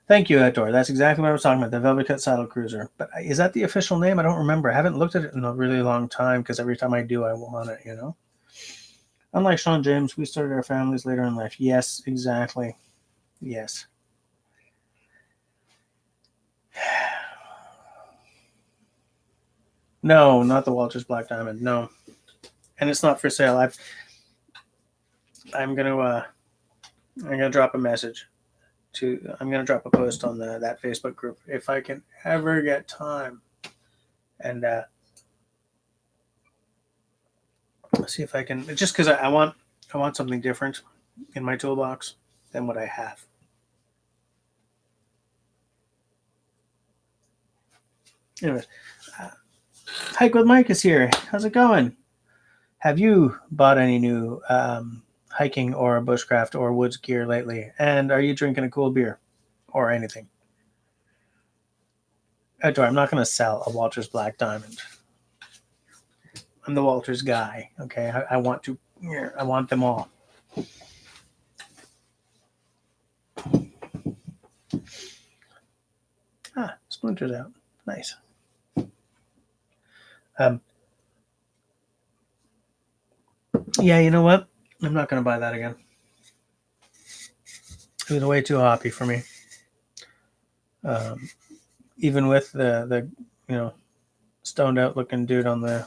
Thank you, Outdoor. That's exactly what I was talking about, the Velvet Cut Saddle Cruiser. But is that the official name? I don't remember. I haven't looked at it in a really long time because every time I do, I want it, Unlike Sean James, we started our families later in life. Yes, exactly. Yes. No, not the Walters Black Diamond. No. And it's not for sale. I'm gonna drop a message I'm gonna drop a post on that Facebook group if I can ever get time, and see if I can, just because I want something different in my toolbox than what I have. Anyways, Hike with Mike is here. How's it going? Have you bought any new hiking or bushcraft or woods gear lately? And are you drinking a cool beer or anything? Outdoor, I'm not going to sell a Walters Black Diamond. I'm the Walters guy. Okay, I want them all. Splinters out. Nice. Yeah, you know what? I'm not going to buy that again. It was way too hoppy for me. Even with the stoned out looking dude on the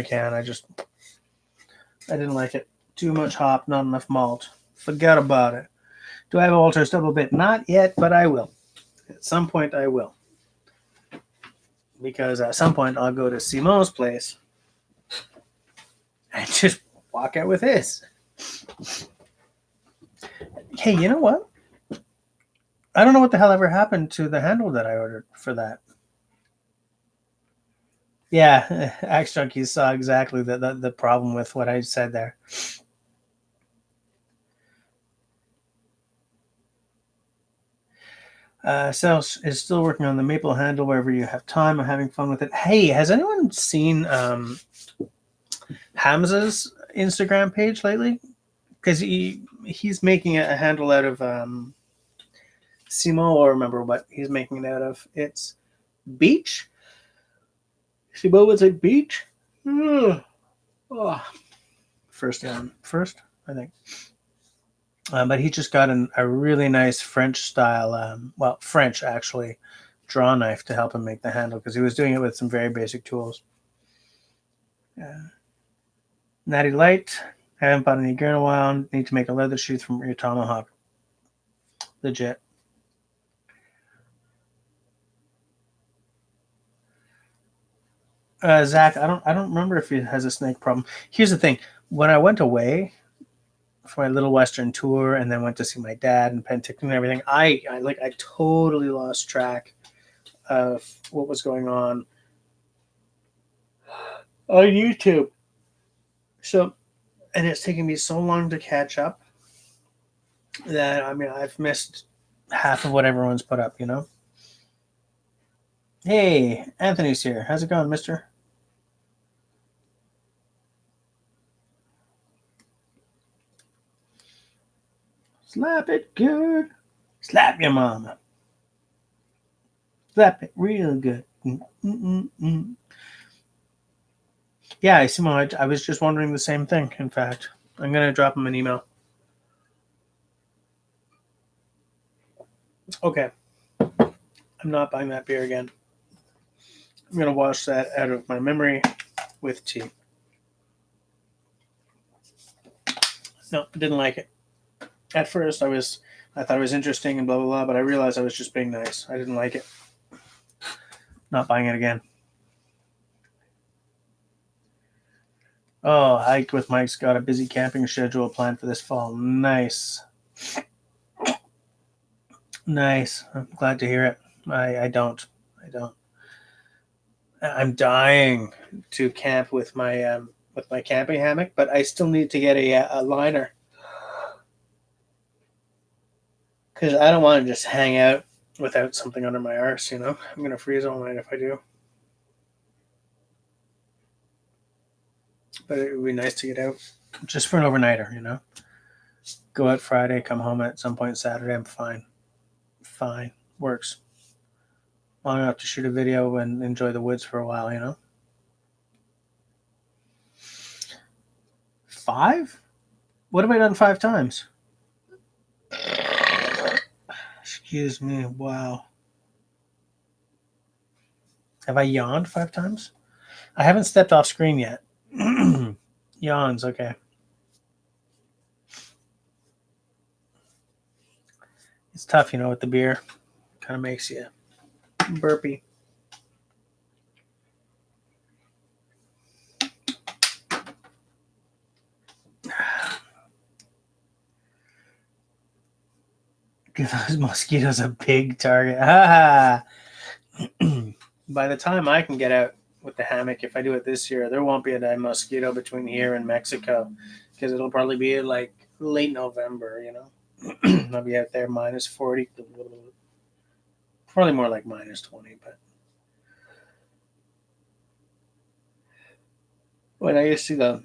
can, I didn't like it. Too much hop, not enough malt. Forget about it. Do I have a Walters double bit? Not yet, but I will. At some point, I will. Because at some point, I'll go to Simon's place and just walk out with his. Hey, you know what? I don't know what the hell ever happened to the handle that I ordered for that. Yeah, Axe Junkies saw exactly the problem with what I said there. Sal is still working on the maple handle wherever you have time. I'm having fun with it. Hey, has anyone seen Hamza's Instagram page lately? Because he's making a handle out of Simo, or remember what he's making it out of. It's beech. Simo was like beech. Oh. First, I think. But he just got a really nice French style, French actually, draw knife to help him make the handle, because he was doing it with some very basic tools. Natty Light, haven't bought any gear in a while. Need to make a leather sheath from your tomahawk. Legit. Zach, I don't remember if he has a snake problem. Here's the thing: when I went away for my little Western tour and then went to see my dad in Penticton and everything, I totally lost track of what was going on YouTube. So, and it's taken me so long to catch up that I mean I've missed half of what everyone's put up. Hey, Anthony's here. How's it going, Mister? Slap it good. Slap your mama. Slap it real good. Mm-mm-mm-mm. Yeah, Simo, I was just wondering the same thing. In fact, I'm gonna drop him an email. Okay, I'm not buying that beer again. I'm gonna wash that out of my memory with tea. No, didn't like it. At first, I thought it was interesting and blah blah blah, but I realized I was just being nice. I didn't like it. Not buying it again. Oh, hike with Mike's got a busy camping schedule planned for this fall. Nice. Nice. I'm glad to hear it. I don't. I'm dying to camp with my camping hammock, but I still need to get a liner because I don't want to just hang out without something under my arse. I'm gonna freeze all night if I do. But it would be nice to get out just for an overnighter. Go out Friday, come home at some point Saturday. I'm fine. Fine. Works. Long enough to shoot a video and enjoy the woods for a while. 5? What have I done 5 times? Excuse me. Wow. Have I yawned 5 times? I haven't stepped off screen yet. Yawns, okay. It's tough, with the beer. Kind of makes you burpy. Give those mosquitoes a big target. By the time I can get out with the hammock, if I do it this year, there won't be a mosquito between here and Mexico because it'll probably be like late November. I'll be out there minus 40, probably more like minus 20. But when I used to go,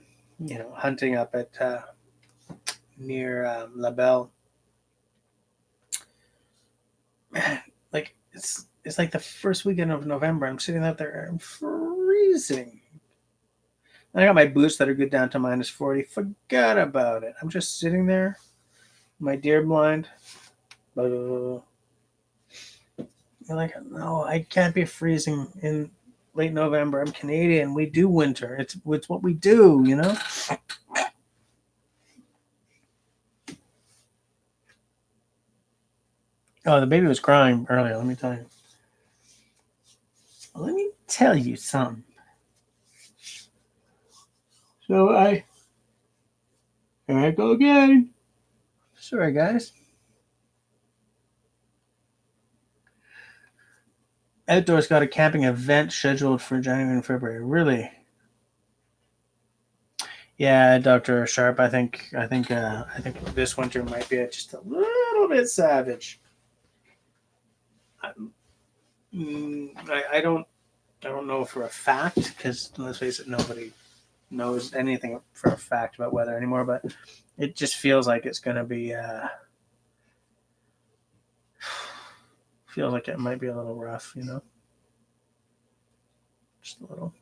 hunting up at near La Belle, like it's like the first weekend of November. I'm sitting out there, I'm freezing. And I got my boots that are good down to minus 40. Forgot about it. I'm just sitting there, my deer blind. You're like, no, I can't be freezing in late November. I'm Canadian. We do winter. It's what we do. Oh, the baby was crying earlier. Let me tell you. Let me tell you something. So here I go again. Sorry, guys. Outdoors got a camping event scheduled for January and February. Really? Yeah, Dr. Sharp. I think this winter might be just a little bit savage. I don't know for a fact because let's face it, nobody knows anything for a fact about weather anymore. But it just feels like it's going to be. Feels like it might be a little rough, just a little.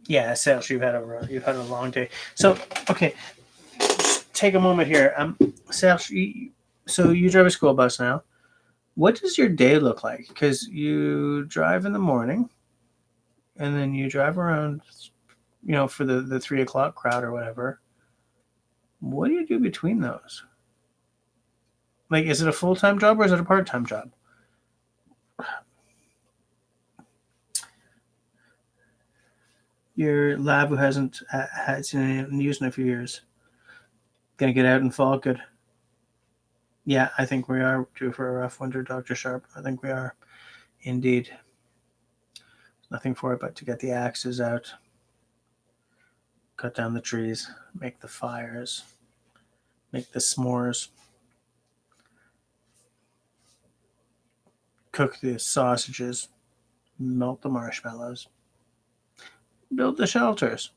Yeah, Sales, you've had a long day. So okay, just take a moment here. Sales, so you drive a school bus now. What does your day look like? Because you drive in the morning, and then you drive around, for the 3 o'clock crowd or whatever. What do you do between those? Like, is it a full-time job or is it a part-time job? Your lab who hasn't seen use in a few years. Gonna get out in fall. Good. Yeah, I think we are due for a rough winter, Dr. Sharp. I think we are. Indeed. Nothing for it but to get the axes out, cut down the trees, make the fires, make the s'mores, cook the sausages, melt the marshmallows, build the shelters.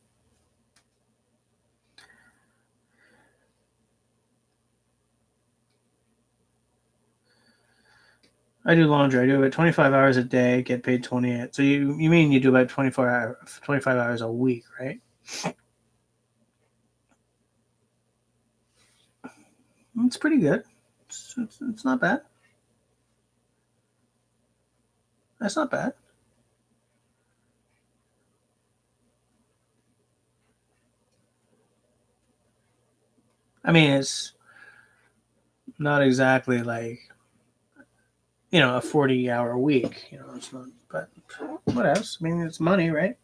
I do laundry. I do about 25 hours a day, get paid 28. So you mean you do about 25 hours a week, right? It's pretty good. It's not bad. That's not bad. I mean, it's not exactly like, a 40-hour week. It's not, but what else? I mean, it's money, right?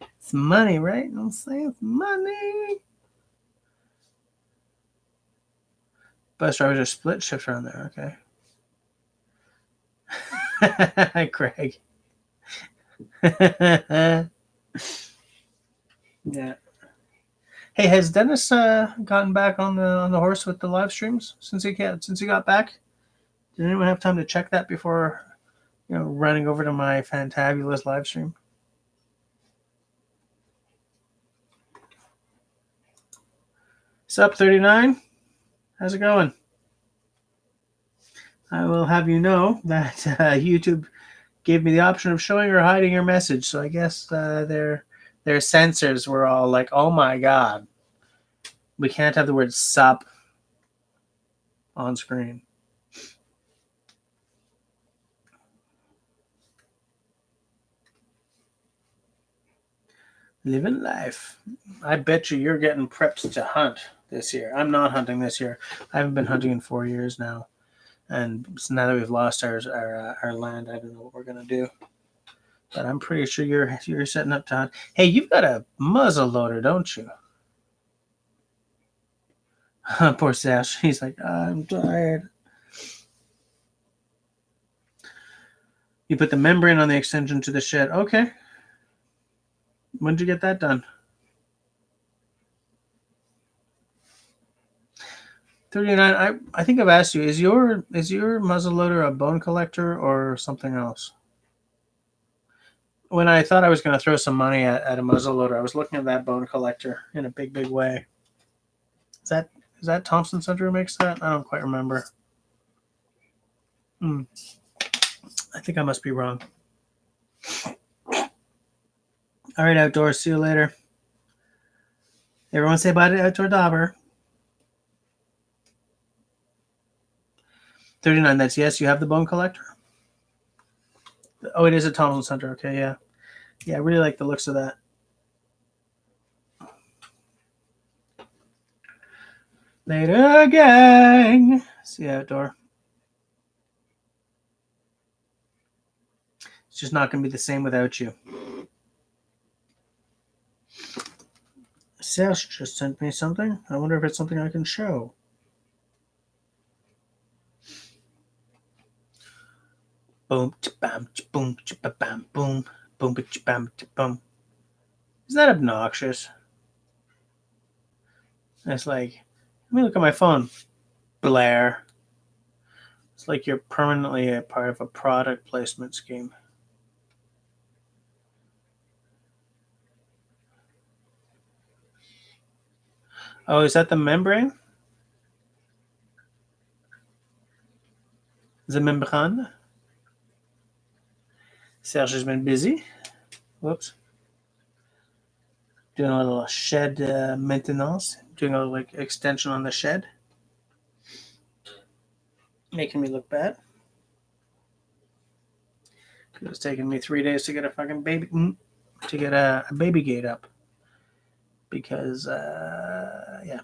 It's money, right? I'm saying it's money. Bus drivers are split shift around there. Okay. Craig. Yeah. Hey, has Dennis gotten back on the horse with the live streams since he got back? Did anyone have time to check that before running over to my fantabulous live stream? Sup 39? How's it going? I will have you know that YouTube gave me the option of showing or hiding your message. So I guess their censors were all like, "Oh my god, we can't have the word sup on screen." Living life. I bet you're getting prepped to hunt this year. I'm not hunting this year. I haven't been hunting in 4 years now, and so now that we've lost our land, I don't know what we're gonna do. But I'm pretty sure you're setting up to hunt. Hey, you've got a muzzle loader, don't you? Poor Sash. He's like, I'm tired. You put the membrane on the extension to the shed. Okay. When did you get that done? 39. I think I've asked you, is your muzzleloader a bone collector or something else? When I thought I was going to throw some money at a muzzleloader, I was looking at that bone collector in a big way. Is that Thompson Center who makes that? I don't quite remember. I think I must be wrong. All right, outdoors. See you later. Everyone say bye to Outdoor Dauber. 39. That's yes. You have the bone collector. Oh, it is a Thompson Center. Okay, yeah. Yeah, I really like the looks of that. Later, gang. See you outdoor. It's just not going to be the same without you. Serge just sent me something. I wonder if it's something I can show. Boom, bam, boom, bam, boom, boom, bam, boom. Is that obnoxious? And it's like, let me look at my phone. Blair. It's like you're permanently a part of a product placement scheme. Oh, is that the membrane? The membrane? Serge has been busy. Whoops. Doing a little shed maintenance. Doing a little extension on the shed. Making me look bad. It's taken me 3 days to get a fucking baby, to get a baby gate up. Because, yeah.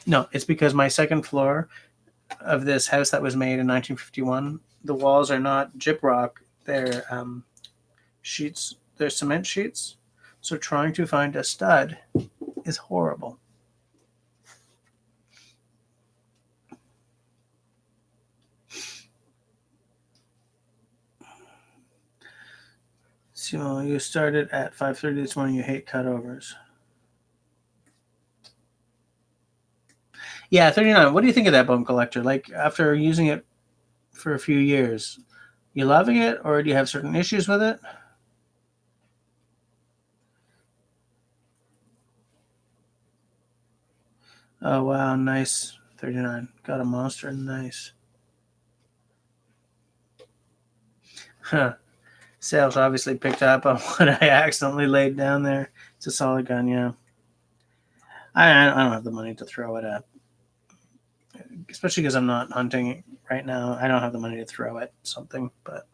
No, it's because my second floor of this house that was made in 1951, the walls are not gyprock. They're sheets. They're cement sheets. So trying to find a stud is horrible. So you started at 5:30 this morning. You hate cutovers. Yeah, 39. What do you think of that bone collector? Like after using it for a few years, you loving it or do you have certain issues with it? Oh wow, nice. 39. Got a monster. Nice. Huh. Sales obviously picked up on what I accidentally laid down there. It's a solid gun, yeah. I don't have the money to throw it at, especially because I'm not hunting right now. I don't have the money to throw at something, but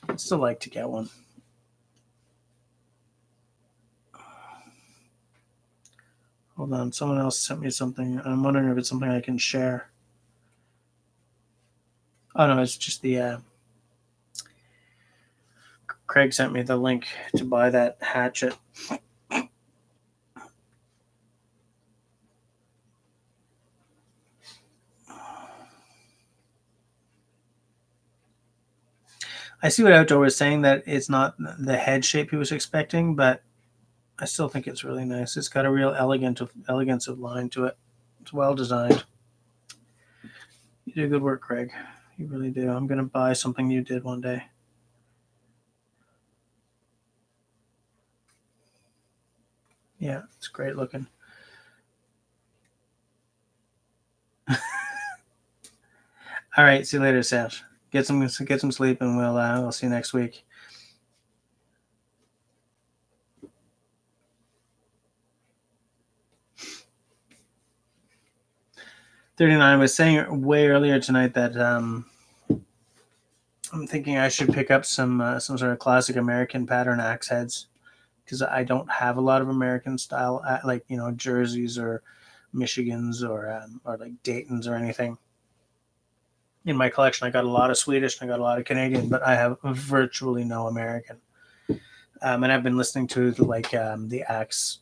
I'd still like to get one. Hold on, someone else sent me something. I'm wondering if it's something I can share. Oh no, it's just the Craig sent me the link to buy that hatchet. I see what Outdoor was saying, that it's not the head shape he was expecting, but I still think it's really nice. It's got a real elegance of line to it. It's well designed. You do good work, Craig. You really do. I'm gonna buy something you did one day. Yeah, it's great looking. All right, see you later, Sash. Get some sleep, and we'll see you next week. I was saying way earlier tonight that I'm thinking I should pick up some sort of classic American pattern axe heads because I don't have a lot of American style like jerseys or Michigans or like Dayton's or anything. In my collection, I got a lot of Swedish and I got a lot of Canadian, but I have virtually no American. And I've been listening to the Axe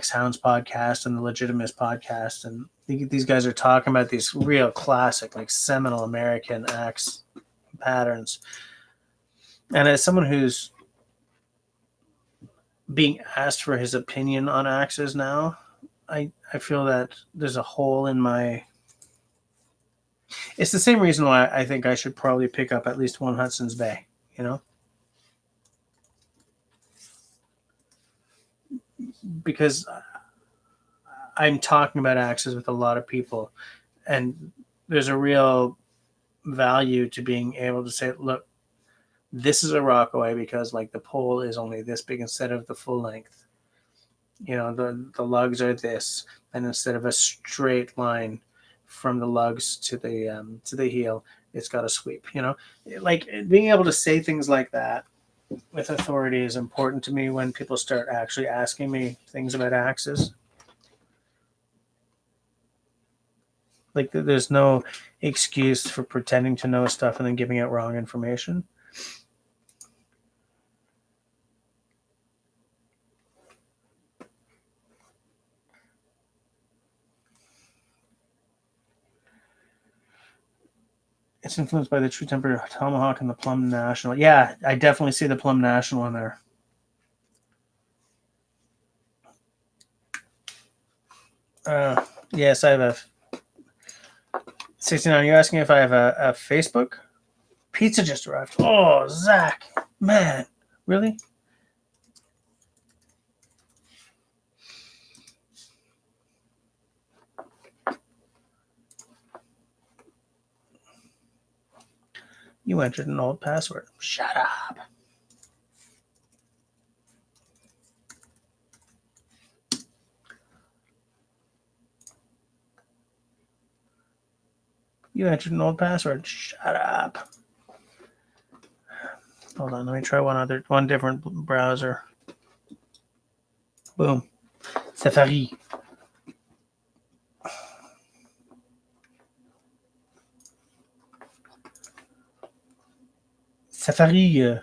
Hounds podcast and the Legitimist podcast, and these guys are talking about these real classic, like seminal American axe patterns. And as someone who's being asked for his opinion on axes now, I feel that there's a hole in my. It's the same reason why I think I should probably pick up at least one Hudson's Bay, you know, because I'm talking about axes with a lot of people, and there's a real value to being able to say, look, this is a Rockaway because like the pole is only this big instead of the full length. The lugs are this, and instead of a straight line from the lugs to the heel, it's got a sweep. Like being able to say things like that with authority is important to me when people start actually asking me things about axes. Like there's no excuse for pretending to know stuff and then giving out wrong information. It's influenced by the True Temper Tomahawk and the Plum National. Yeah, I definitely see the Plum National in there. Yes, I have a 69. You're asking if I have a Facebook? Pizza just arrived. Oh, Zach, man, really? You entered an old password. Shut up. You entered an old password. Shut up. Hold on, let me try one different browser. Boom. Safari. Safari.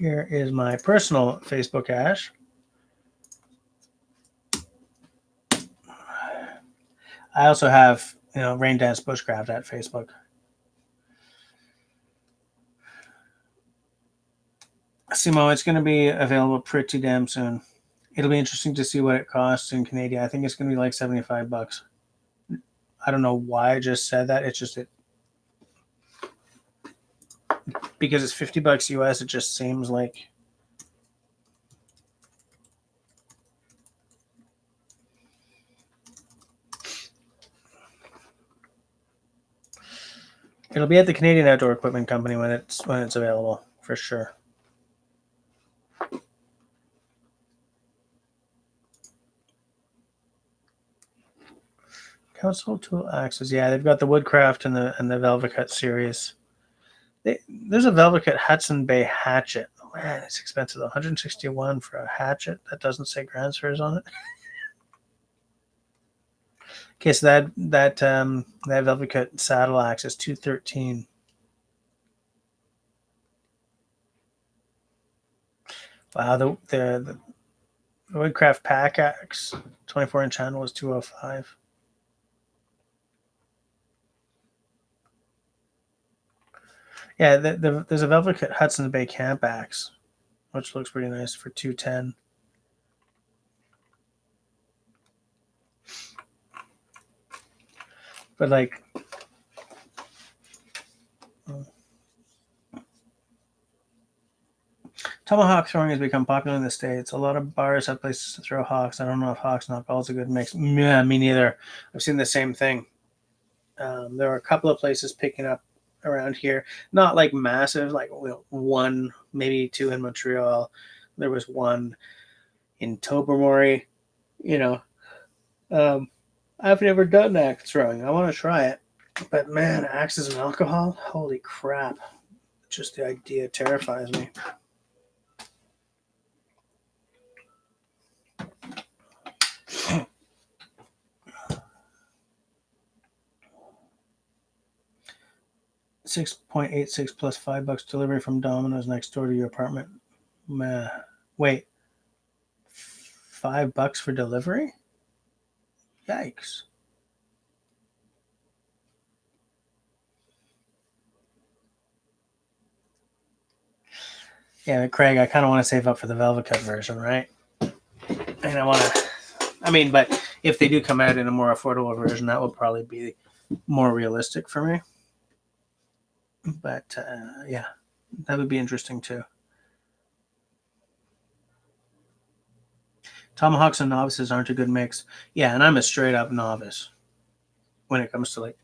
Here is my personal Facebook hash. I also have, Rain Dance Bushcraft at Facebook. Simo, it's going to be available pretty damn soon. It'll be interesting to see what it costs in Canadian. I think it's going to be like $75. I don't know why I just said that. It's just because it's $50 US. It just seems like. It'll be at the Canadian Outdoor Equipment Company when it's available for sure. Council Tool Axes. Yeah, they've got the Woodcraft and the Velvet Cut series. There's a Velvet Cut Hudson Bay hatchet. Oh, man, it's expensive. $161 for a hatchet that doesn't say Grand Spurs on it. Okay, so that Velvet Cut saddle axe is $213. Wow, the Woodcraft pack axe 24-inch handle was $205. Yeah, there's a Velvet Cut Hudson's Bay camp axe, which looks pretty nice for $210. But like, tomahawk throwing has become popular in the States. A lot of bars have places to throw hawks. I don't know if hawks knock all is a good mix. Yeah, me neither. I've seen the same thing. There are a couple of places picking up around here. Not like massive, like one, maybe two in Montreal. There was one in Tobermory. I've never done axe throwing. I want to try it. But man, axes and alcohol? Holy crap. Just the idea terrifies me. $6.86 plus $5 delivery from Domino's next door to your apartment. Wait, $5 for delivery? Yikes. Yeah, Craig, I kind of want to save up for the Velvet Cut version, right? And I want to, but if they do come out in a more affordable version, that would probably be more realistic for me. But yeah, that would be interesting too. Tomahawks and novices aren't a good mix. Yeah, and I'm a straight up novice when it comes to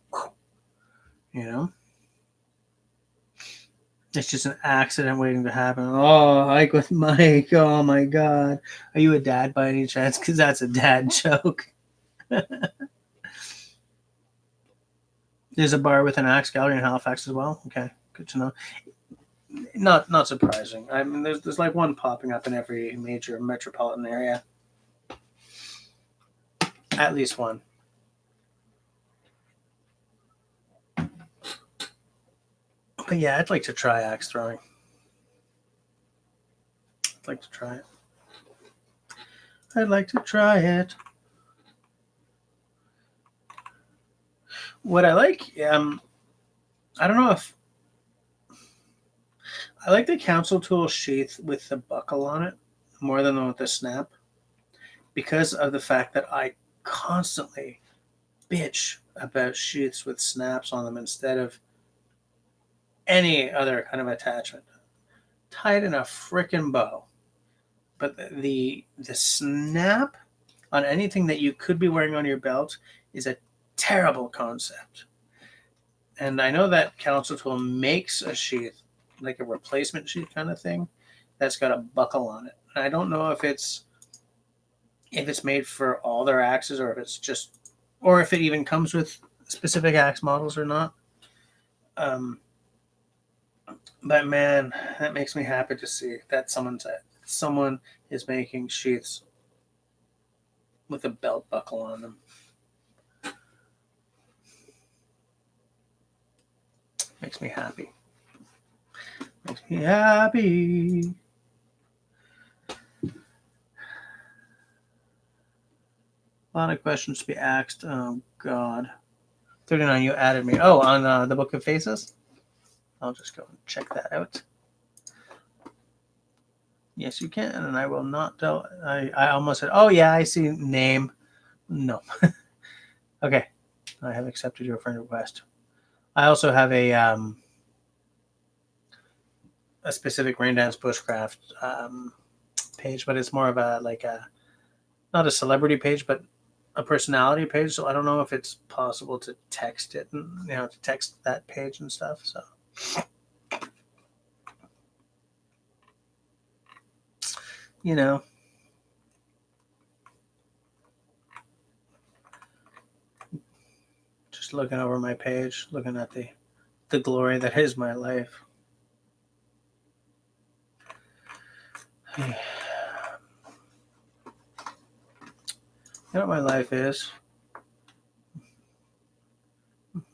it's just an accident waiting to happen. Oh, Hike with Mike. Oh my God. Are you a dad by any chance? Because that's a dad joke. There's a bar with an axe gallery in Halifax as well. Okay, good to know. Not surprising. There's like one popping up in every major metropolitan area. At least one. But yeah, I'd like to try axe throwing. I'd like to try it. What I like, I don't know if I like the council tool sheath with the buckle on it more than the one with the snap, because of the fact that I constantly bitch about sheaths with snaps on them instead of any other kind of attachment. Tied in a frickin' bow. But the snap on anything that you could be wearing on your belt is a terrible concept. And I know that council tool makes a sheath, like a replacement sheath kind of thing, that's got a buckle on it. And I don't know if it's made for all their axes, or if it even comes with specific axe models or not. But man, that makes me happy to see that someone is making sheaths with a belt buckle on them. Makes me happy. A lot of questions to be asked. Oh, God. 39, you added me. Oh, on the Book of Faces? I'll just go and check that out. Yes, you can, and I will not tell. I almost said, oh, yeah, I see name. No. Okay. I have accepted your friend request. I also have a specific Rain Dance Bushcraft page, but it's more of a not a celebrity page, but a personality page. So I don't know if it's possible to text it, and to text that page and stuff. So just looking over my page, looking at the glory that is my life. You know what my life is?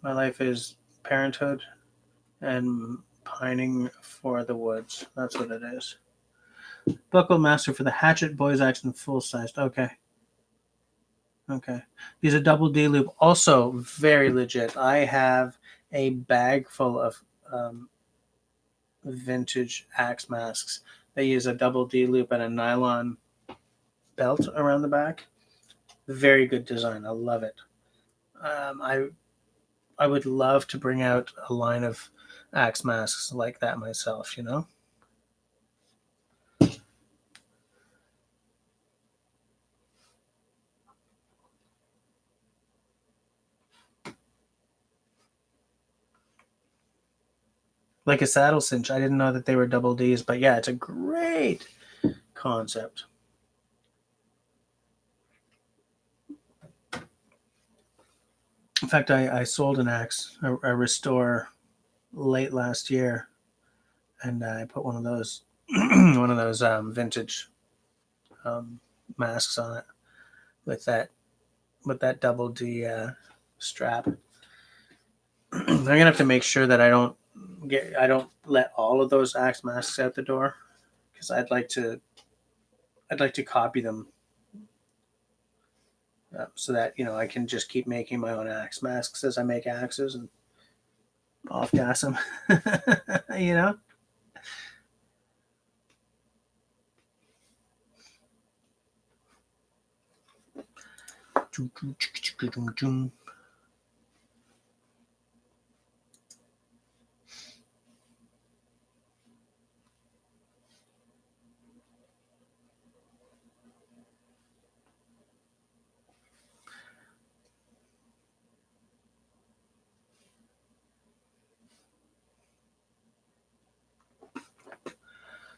My life is parenthood and pining for the woods. That's what it is. Buckle master for the hatchet, boys action, full sized. Okay. Use a double D loop. Also very legit. I have a bag full of vintage axe masks. They use a double D loop and a nylon belt around the back. Very good design. I love it. I would love to bring out a line of axe masks like that myself. Like a saddle cinch. I didn't know that they were double Ds, but yeah, it's a great concept. In fact, I sold an axe, a restore, late last year, and I put one of those vintage masks on it with that double D strap. I'm gonna have to make sure that I don't let all of those axe masks out the door, because I'd like to copy them, so that I can just keep making my own axe masks as I make axes and off gas them.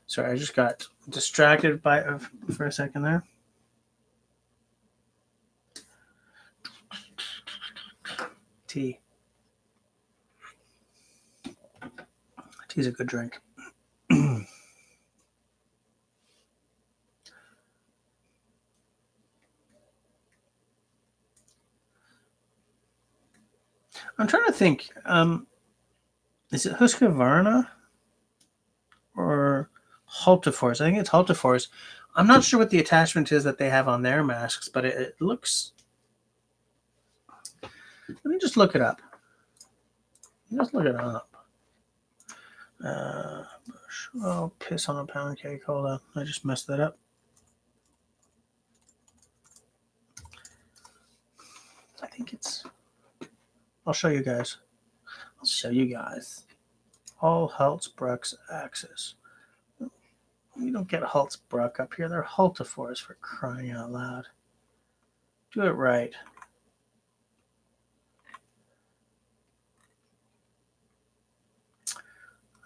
Sorry, I just got distracted for a second there. Tea. Tea's a good drink. I'm trying to think. Is it Husqvarna or Halteforce? I think it's Halteforce. I'm not sure what the attachment is that they have on their masks, but it looks. Let me just look it up. Oh, piss on a pound cake. Hold on. I just messed that up. I think it's. I'll show you guys. All Haltebruck's axes. We don't get Haltebruck up here. They're Halteforce, for crying out loud. Do it right.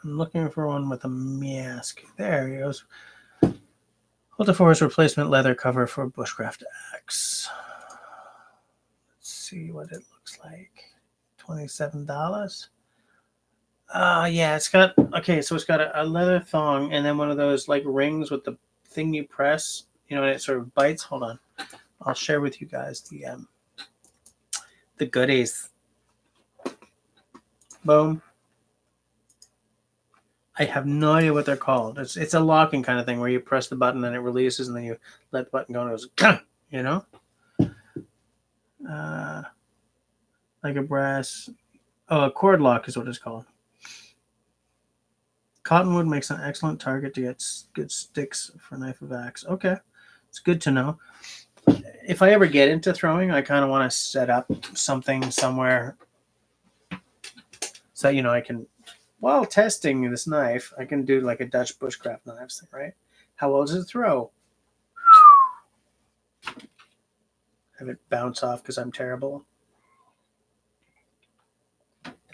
I'm looking for one with a mask. There he goes. Halteforce replacement leather cover for Bushcraft axe. Let's see what it looks like. $27. Yeah, it's got a leather thong and then one of those like rings with the thing you press, and it sort of bites. Hold on, I'll share with you guys the goodies. Boom. I have no idea what they're called. It's a locking kind of thing where you press the button and it releases, and then you let the button go and it goes, like a brass. Oh, a cord lock is what it's called. Cottonwood makes an excellent target to get good sticks for knife of axe. Okay, it's good to know. If I ever get into throwing, I kind of want to set up something somewhere so I can, while testing this knife, I can do like a Dutch bushcraft knives thing, right? How well does it throw? Have it bounce off because I'm terrible.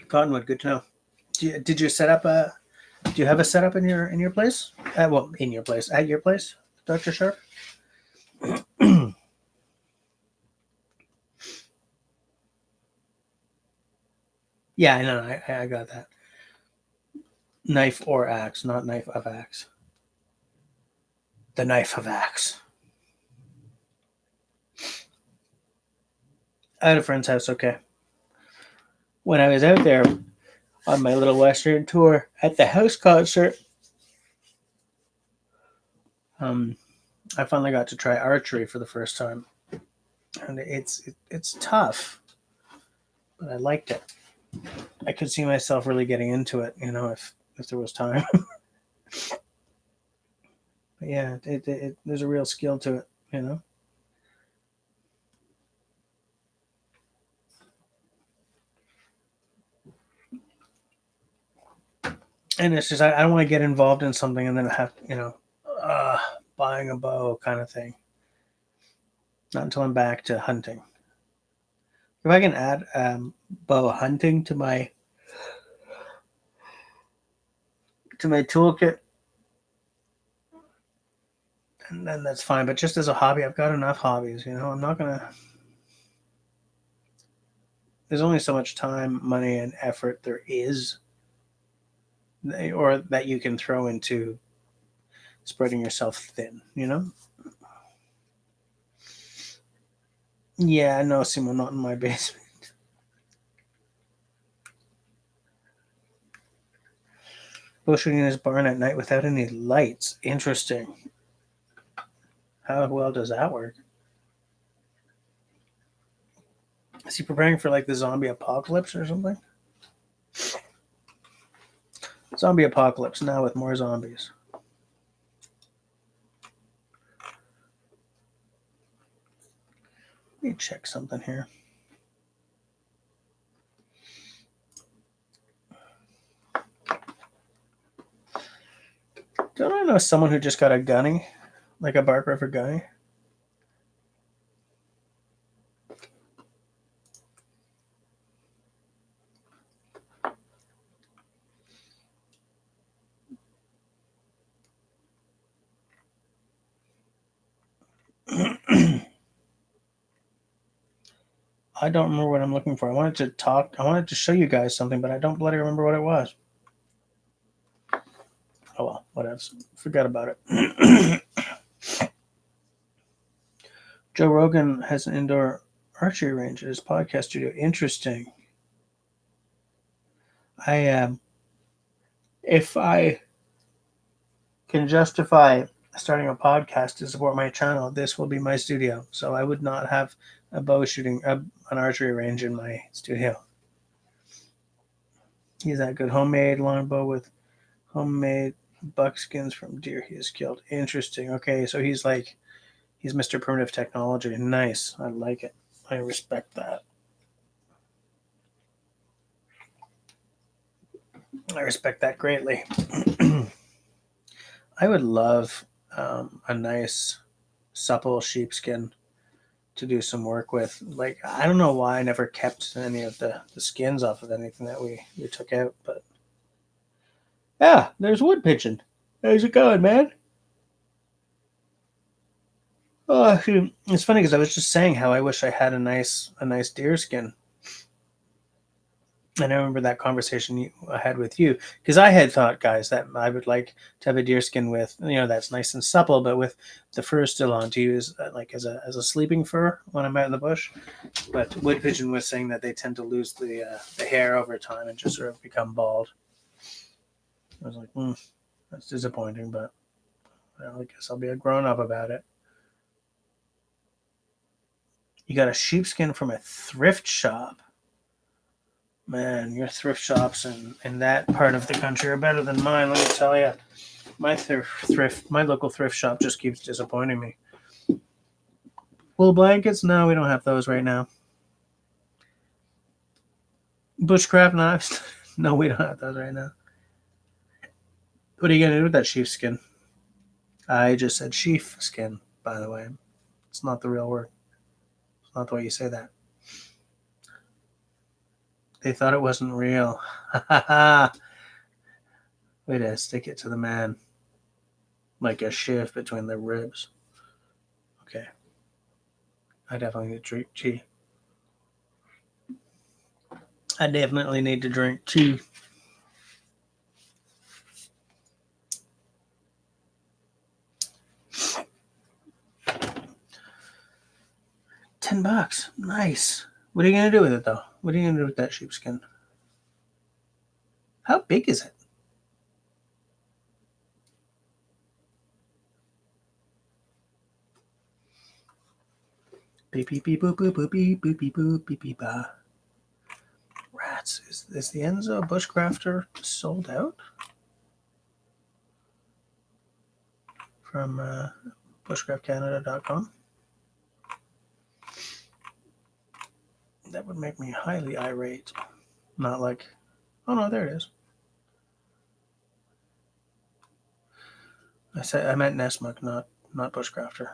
Cottonwood, good to know. Did you set up a? Do you have a setup in your place? Well, in your place, at your place, Dr. Sharp. Yeah, I know. I got that. Knife or axe, not knife of axe. The knife of axe. At a friend's house, okay. When I was out there on my little Western tour at the house concert, I finally got to try archery for the first time, and it's tough, but I liked it. I could see myself really getting into it, if there was time. But yeah, there's a real skill to it. And it's just I don't want to get involved in something and then have buying a bow kind of thing. Not until I'm back to hunting. If I can add bow hunting to my toolkit, and then that's fine. But just as a hobby, I've got enough hobbies. I'm not gonna. There's only so much time, money, and effort there is, or that you can throw into spreading yourself thin. Yeah, no, Simo, not in my basement. Bush shooting in his barn at night without any lights. Interesting. How well does that work? Is he preparing for like the zombie apocalypse or something? Zombie apocalypse now with more zombies. Let me check something here. Don't I know someone who just got a gunny? Like a Bark River gunny? I don't remember what I'm looking for. I wanted to show you guys something, but I don't bloody remember what it was. Oh well, whatever. Forget about it. Joe Rogan has an indoor archery range at his podcast studio. Interesting. If I can justify starting a podcast to support my channel, this will be my studio. So I would not have a an archery range in my studio. He's that good homemade longbow with homemade buckskins from deer he has killed. Interesting. Okay, so he's Mr. Primitive Technology. Nice. I like it. I respect that. I respect that greatly. I would love a nice supple sheepskin to do some work with. Like, I don't know why I never kept any of the skins off of anything that we took out, but yeah, there's wood pigeon. How's it going, man? Oh, it's funny because I was just saying how I wish I had a nice deer skin. And I remember that conversation I had with you because I had thought, guys, that I would like to have a deer skin with, that's nice and supple, but with the fur still on to use like as a sleeping fur when I'm out in the bush. But wood pigeon was saying that they tend to lose the hair over time and just sort of become bald. I was like, that's disappointing, but I guess I'll be a grown up about it. You got a sheepskin from a thrift shop. Man, your thrift shops in that part of the country are better than mine. Let me tell you, my local thrift shop just keeps disappointing me. Wool blankets? No, we don't have those right now. Bushcraft knives? No, we don't have those right now. What are you gonna do with that sheepskin? I just said sheepskin, by the way. It's not the real word. It's not the way you say that. They thought it wasn't real. Ha ha ha. Way to stick it to the man. Like a shiv between the ribs. Okay. I definitely need to drink tea. I definitely need to drink tea. $10. Nice. What are you gonna do with it though? What are you gonna do with that sheepskin? How big is it? Beep beep beep boop boop boop beep beep beep boop beep beep ba. Rats. Is the Enzo Bushcrafter sold out? From bushcraftcanada.com. That would make me highly irate. Not like, oh no, there it is. I meant Nesmuk, not Bushcrafter.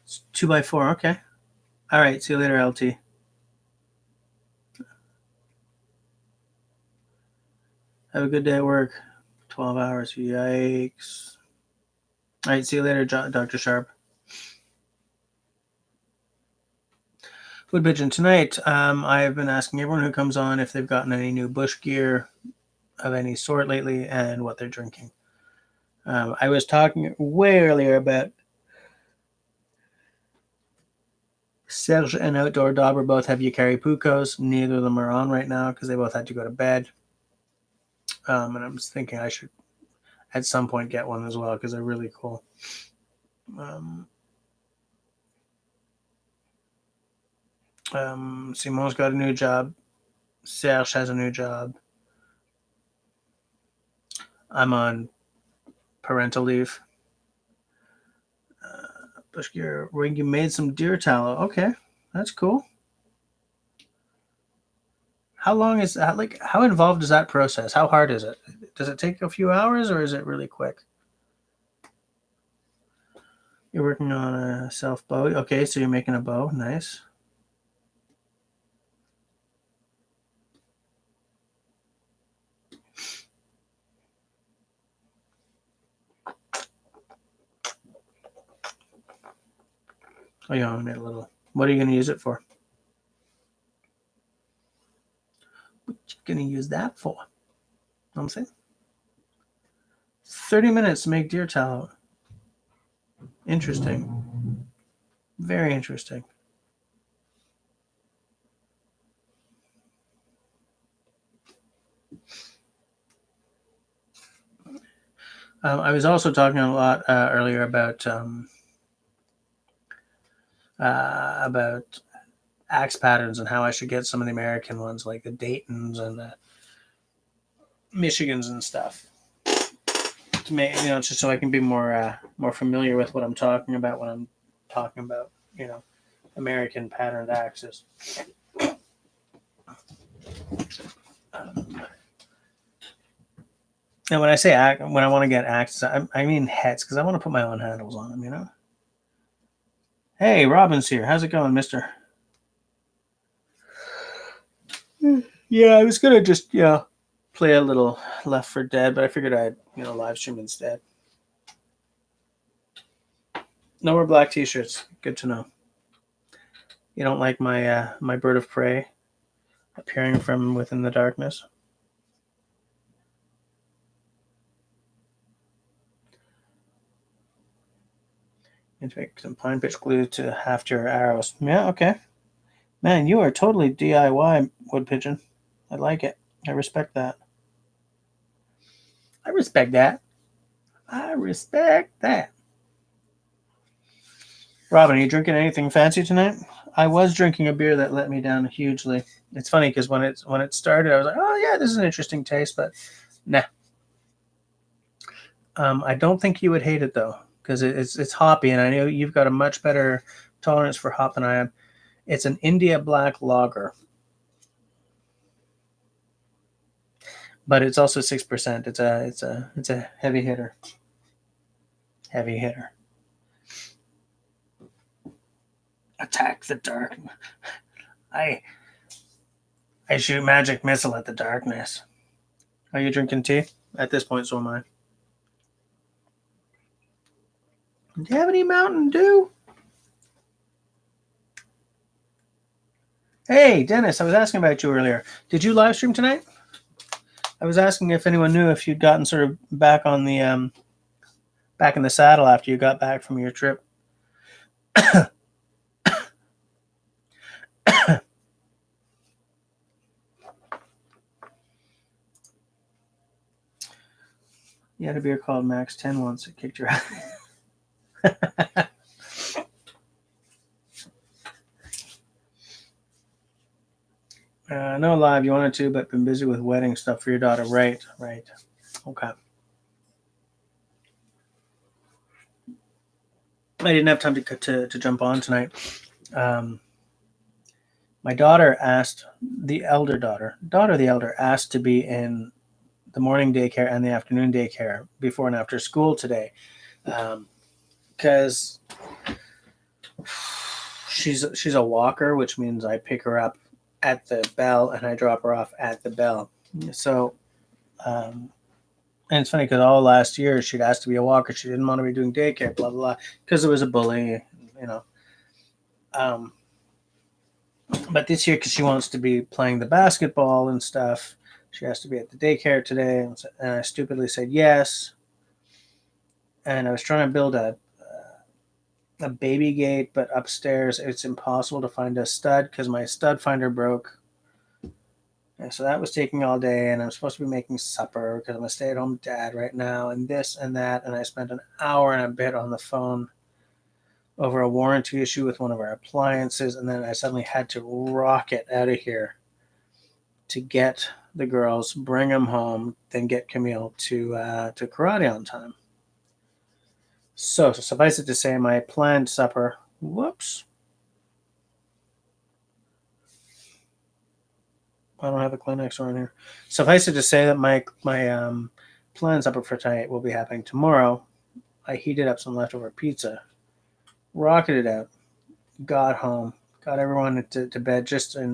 It's 2x4. Okay. All right. See you later, LT. Have a good day at work. 12 hours. Yikes. All right. See you later, Dr. Sharp. Food Pigeon. Tonight, I've been asking everyone who comes on if they've gotten any new bush gear of any sort lately and what they're drinking. I was talking way earlier about Serge and Outdoor Dauber both have Yukari Pucos. Neither of them are on right now because they both had to go to bed. And I was thinking I should at some point get one as well because they're really cool. Simon's got a new job. Serge has a new job. I'm on parental leave. Bush gear. You made some deer tallow. Okay, that's cool. How long is that? Like, how involved is that process? How hard is it? Does it take a few hours or is it really quick? You're working on a self bow. Okay, so you're making a bow. Nice. Oh, you only made a little. What are you going to use it for? What you going to use that for? Know what I'm saying? 30 minutes to make deer tallow. Interesting. Very interesting. I was also talking a lot earlier about axe patterns and how I should get some of the American ones, like the Daytons and the Michigans and stuff, to make just so I can be more familiar with what I'm talking about when I'm talking about American patterned axes. And when I say when I want to get axes, I mean heads because I want to put my own handles on them. Hey, Robin's here. How's it going, Mister? Yeah, I was gonna just play a little Left 4 Dead, but I figured I'd live stream instead. No more black t-shirts. Good to know. You don't like my my bird of prey appearing from within the darkness? And make some pine pitch glue to haft your arrows. Yeah, okay. Man, you are totally DIY wood pigeon. I like it. I respect that. I respect that. I respect that. Robin, are you drinking anything fancy tonight? I was drinking a beer that let me down hugely. It's funny because when it started, I was like, oh yeah, this is an interesting taste, but nah. I don't think you would hate it though, because it's hoppy, and I know you've got a much better tolerance for hop than I am. It's an India Black Lager, but it's also 6%. It's a heavy hitter. Heavy hitter. Attack the dark. I shoot magic missile at the darkness. Are you drinking tea? At this point, so am I. Do you have any Mountain Dew? Hey, Dennis, I was asking about you earlier. Did you live stream tonight? I was asking if anyone knew if you'd gotten sort of back on the back in the saddle after you got back from your trip. You had a beer called Max 10 once. It kicked your ass. No live. You wanted to, but been busy with wedding stuff for your daughter. Right. Okay. I didn't have time to jump on tonight. My daughter asked, the elder asked to be in the morning daycare and the afternoon daycare before and after school today, because she's a walker, which means I pick her up at the bell and I drop her off at the bell. So, and it's funny because all last year she'd asked to be a walker. She didn't want to be doing daycare, blah blah blah, because it was a bully, you know. But this year, because she wants to be playing the basketball and stuff, she has to be at the daycare today, and I stupidly said yes. And I was trying to build a baby gate, but upstairs it's impossible to find a stud because my stud finder broke. And so that was taking all day, and I'm supposed to be making supper because I'm a stay-at-home dad right now, and this and that. And I spent an hour and a bit on the phone over a warranty issue with one of our appliances, and then I suddenly had to rocket out of here to get the girls, bring them home, then get Camille to karate on time. So suffice it to say, my planned supper. Whoops. I don't have a Kleenex around here. Suffice it to say that my planned supper for tonight will be happening tomorrow. I heated up some leftover pizza, rocketed out, got home, got everyone to bed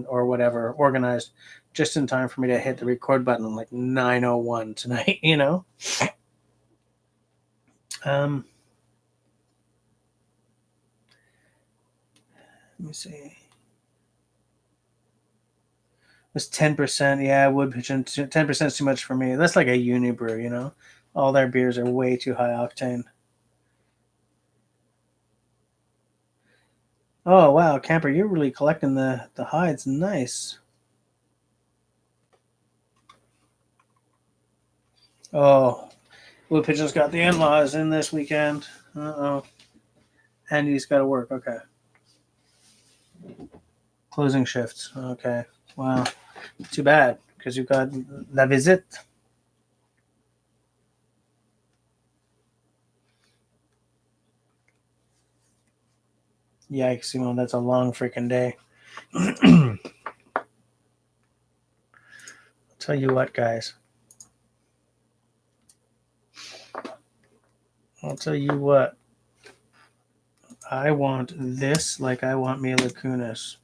or whatever, organized just in time for me to hit the record button like 9:01 tonight, you know? Let me see. It was 10%. Yeah, wood pigeon. 10% is too much for me. That's like a uni brew, you know? All their beers are way too high octane. Oh, wow, Camper, you're really collecting the hides. Nice. Oh, Wood Pigeon's got the in-laws in this weekend. Uh-oh. And he's got to work. Okay. Closing shifts. Okay. Wow. Too bad, because you've got La Visite. Yikes, Simone, that's a long freaking day. I'll tell you what, guys. I'll tell you what. I want this like I want Mila Kunis.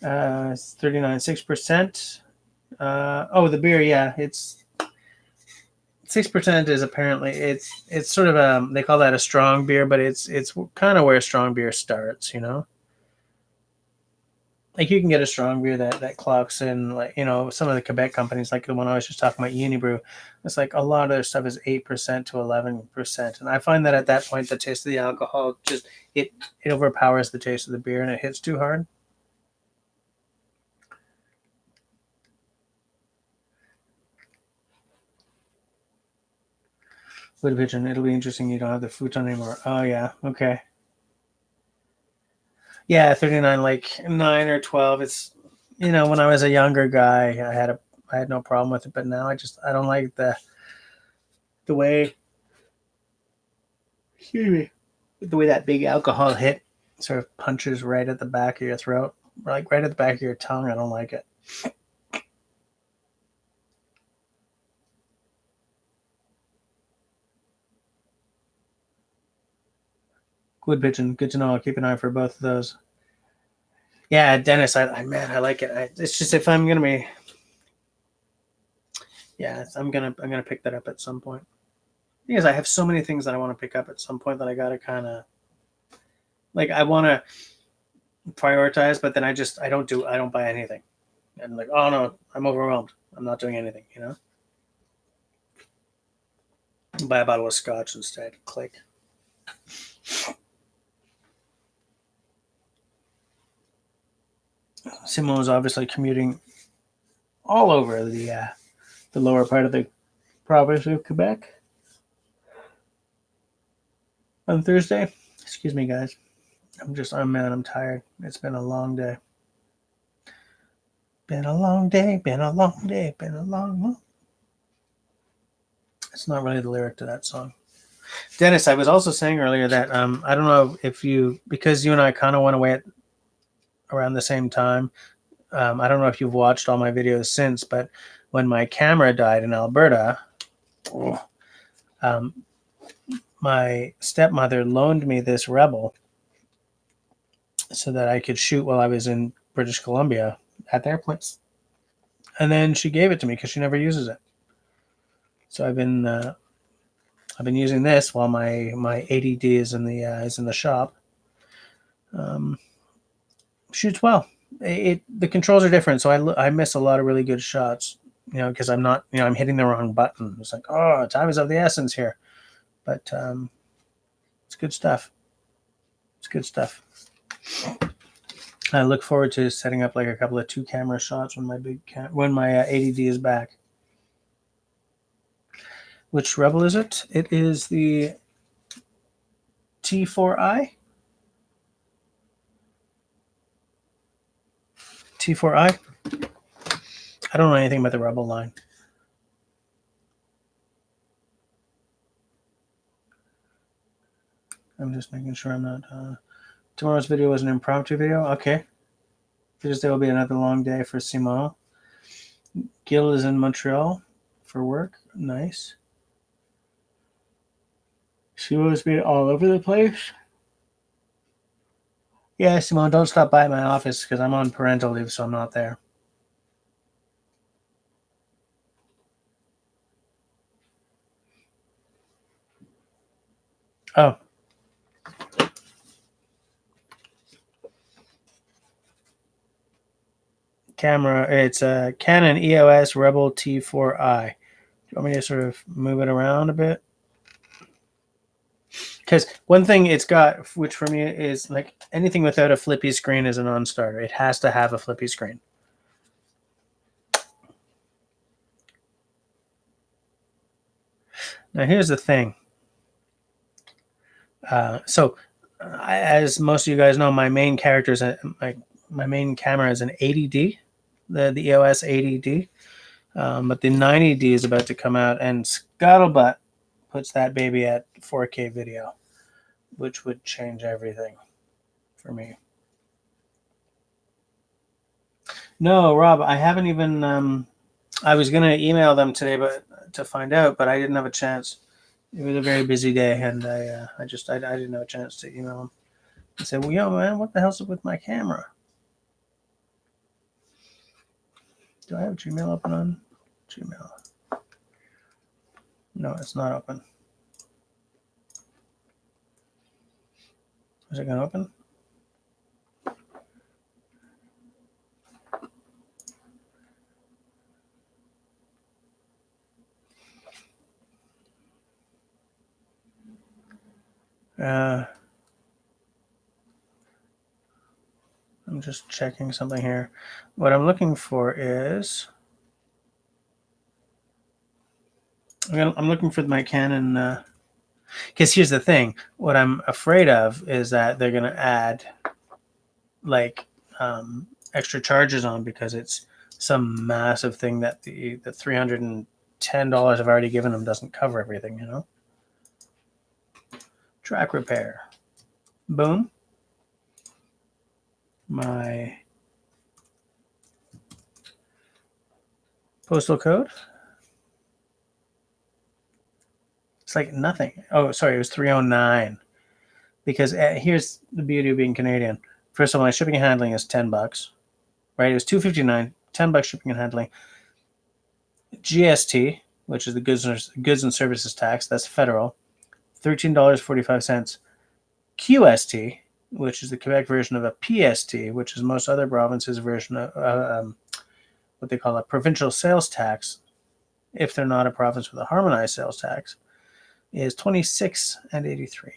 It's 39, 6%. The beer, yeah, it's 6% is apparently it's sort of they call that a strong beer, but it's kind of where strong beer starts, you know. like you can get a strong beer that clocks in, like, you know, some of the Quebec companies, like the one I was just talking about, Unibrew. It's like a lot of their stuff is 8% to 11%, and I find that at that point the taste of the alcohol just it overpowers the taste of the beer and it hits too hard. Wood pigeon, it'll be interesting. You don't have the futon anymore. Oh yeah, okay. Yeah, 39, like 9 or 12. It's, you know, when I was a younger guy, I had no problem with it, but now I don't like the way, excuse me, the way that big alcohol hit sort of punches right at the back of your throat, like right at the back of your tongue. I don't like it. Wood pigeon, good to know. I'll keep an eye for both of those. Yeah, Dennis, man, I like it. It's just if I'm gonna be, yeah, I'm gonna pick that up at some point. Because I have so many things that I want to pick up at some point that I gotta kind of, like, I want to prioritize, but then I don't buy anything. And I'm like, oh no, I'm overwhelmed. I'm not doing anything. You know, buy a bottle of scotch instead. Click. Simone was obviously commuting all over the lower part of the province of Quebec on Thursday. Excuse me, guys. I'm tired. It's been a long day. Been a long day. Been a long day. Been a long. It's not really the lyric to that song. Dennis, I was also saying earlier that I don't know if you, because you and I kind of went away at around the same time. I don't know if you've watched all my videos since, but when my camera died in Alberta, um, my stepmother loaned me this Rebel so that I could shoot while I was in British Columbia at their place. And then she gave it to me because she never uses it. So I've been using this while my ADD is in the shop. Um, Shoots well. The controls are different, so I miss a lot of really good shots. You know, because I'm not, you know, I'm hitting the wrong button. It's like, oh, time is of the essence here. But it's good stuff. It's good stuff. I look forward to setting up like a couple of 2 camera shots when when my ADD is back. Which Rebel is it? It is the T4i. T4i. I don't know anything about the Rebel line. I'm just making sure I'm not. Tomorrow's video was an impromptu video. Okay. Thursday will be another long day for Simon. Gil is in Montreal for work. Nice. Simon's been all over the place. Yeah, Simone, don't stop by my office because I'm on parental leave, so I'm not there. Oh. Camera, it's a Canon EOS Rebel T4i. Do you want me to sort of move it around a bit? Because one thing it's got, which for me is like anything without a flippy screen is a non-starter. It has to have a flippy screen. Now here's the thing. As most of you guys know, my main character is my main camera is an 80D, the EOS 80D. But the 90D is about to come out, and Scuttlebutt puts that baby at 4K video, which would change everything for me. No, Rob, I haven't even. I was gonna email them today, but to find out, but I didn't have a chance. It was a very busy day, and I didn't have a chance to email them. I said, "Well, yo, man, what the hell's up with my camera? Do I have Gmail open on Gmail? No, it's not open. Is it gonna open? I'm just checking something here. What I'm looking for is I'm looking for my Canon. Because here's the thing: what I'm afraid of is that they're going to add like extra charges on because it's some massive thing that the $310 I've already given them doesn't cover everything. You know, track repair. Boom. My postal code. It's like nothing. Oh, sorry, it was 309. Because here's the beauty of being Canadian. First of all, my shipping and handling is $10, right? It was $259, $10 shipping and handling. GST, which is the goods and services tax, that's federal, $13.45. QST, which is the Quebec version of a PST, which is most other provinces' version of what they call a provincial sales tax, if they're not a province with a harmonized sales tax, is 26.83.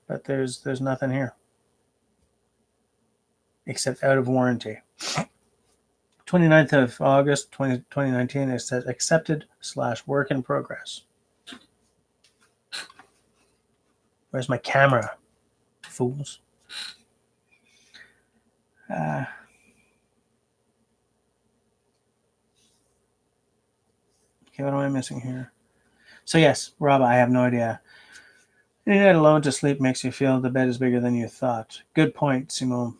But there's nothing here except out of warranty. 29th of August 2019, it says accepted / work in progress. Where's my camera, fools? Okay, what am I missing here? So yes, Rob, I have no idea. Any night alone to sleep makes you feel the bed is bigger than you thought. Good point, Simone.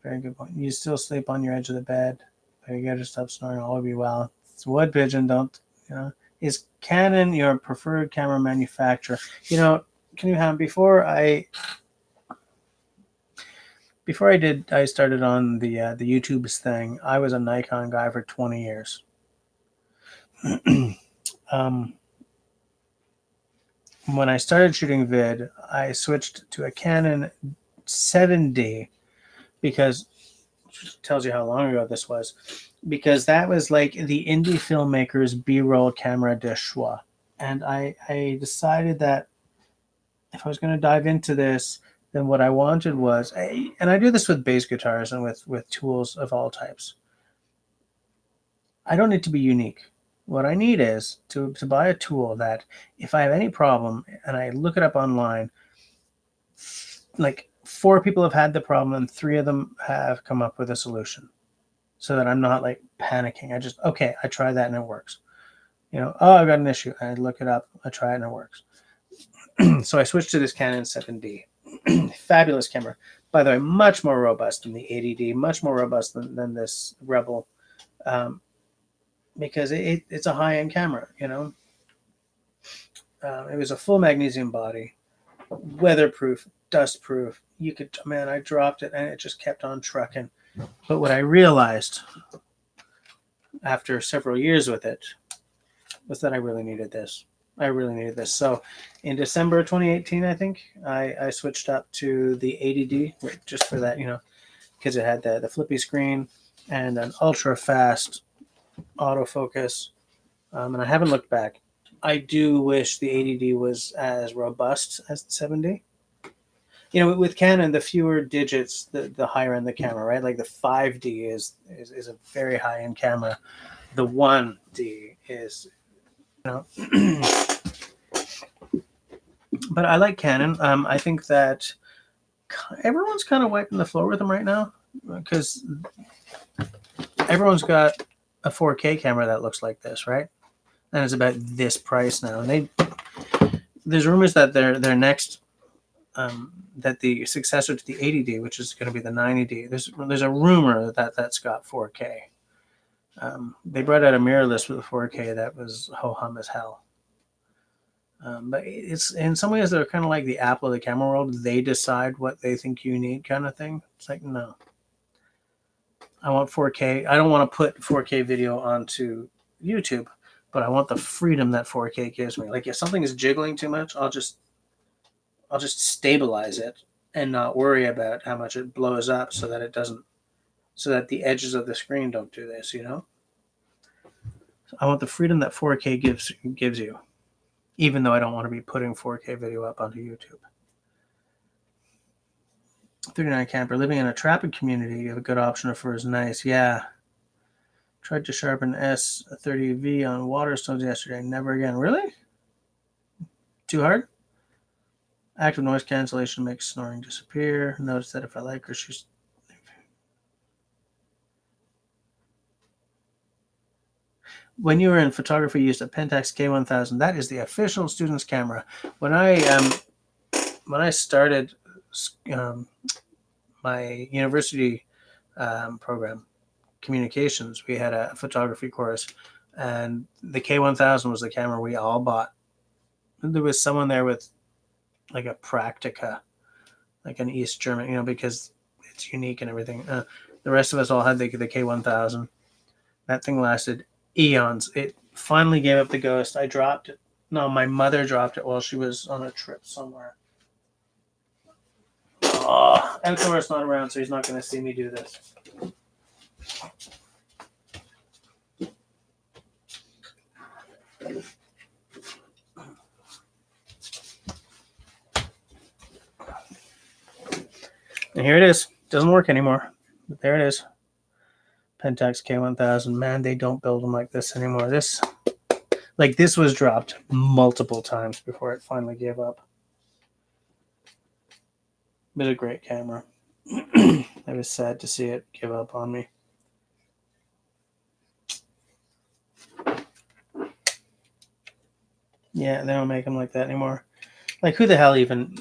Very good point. You still sleep on your edge of the bed. But you gotta stop snoring. All will be well. It's wood pigeon. Don't you know? Is Canon your preferred camera manufacturer? You know, can you have before I started on the YouTube's thing. I was a Nikon guy for 20 years. When I started shooting vid, I switched to a Canon 7D because it tells you how long ago this was. Because that was like the indie filmmaker's B-roll camera de choix. And I decided that if I was going to dive into this, then what I wanted was, and I do this with bass guitars and with tools of all types. I don't need to be unique. What I need is to buy a tool that if I have any problem and I look it up online, like 4 people have had the problem and 3 of them have come up with a solution so that I'm not like panicking. I try that and it works. You know, oh, I've got an issue. I look it up, I try it and it works. So I switched to this Canon 7D. Fabulous camera. By the way, much more robust than the 80D, much more robust than this Rebel. Because it's a high-end camera, you know. It was a full magnesium body, weatherproof, dustproof. I dropped it and it just kept on trucking. But what I realized after several years with it was that I really needed this. So in December 2018, I think, I switched up to the 80D just for that, you know, because it had the flippy screen and an ultra-fast autofocus. And I haven't looked back. I do wish the 80D was as robust as the 7D. You know, with Canon, the fewer digits, the higher end the camera, right? Like the 5D is a very high end camera. The 1D is, you know. But I like Canon. I think that everyone's kind of wiping the floor with them right now because everyone's got a 4K camera that looks like this, right? And it's about this price now. And there's rumors that their next that the successor to the 80D, which is going to be the 90D, there's a rumor that that's got 4K. They brought out a mirrorless with a 4K that was ho-hum as hell. But it's in some ways they're kind of like the Apple of the camera world. They decide what they think you need, kind of thing. It's like, no, I want 4K. I don't want to put 4K video onto YouTube, but I want the freedom that 4K gives me. Like if something is jiggling too much, I'll just stabilize it and not worry about how much it blows up so that the edges of the screen don't do this, you know? I want the freedom that 4K gives you. even though I don't want to be putting 4K video up onto YouTube. 39 camper, living in a trapping community. You have a good option for is nice. Yeah. Tried to sharpen S30V on waterstones yesterday. Never again. Really? Too hard? Active noise cancellation makes snoring disappear. Notice that if I like her, she's... When you were in photography, you used a Pentax K1000. That is the official student's camera. When I started my university program, communications, we had a photography course, and the K1000 was the camera we all bought. There was someone there with like a Praktika, like an East German, because it's unique and everything. The rest of us all had the K1000. That thing lasted eons. It finally gave up the ghost. I dropped it. No, my mother dropped it while she was on a trip somewhere. Oh, Outdoor's not around, so he's not going to see me do this. And here it is. Doesn't work anymore, but there it is. Pentax K1000. Man, they don't build them like this anymore. This was dropped multiple times before it finally gave up. But a great camera. I was sad to see it give up on me. Yeah, they don't make them like that anymore. Like, who the hell even...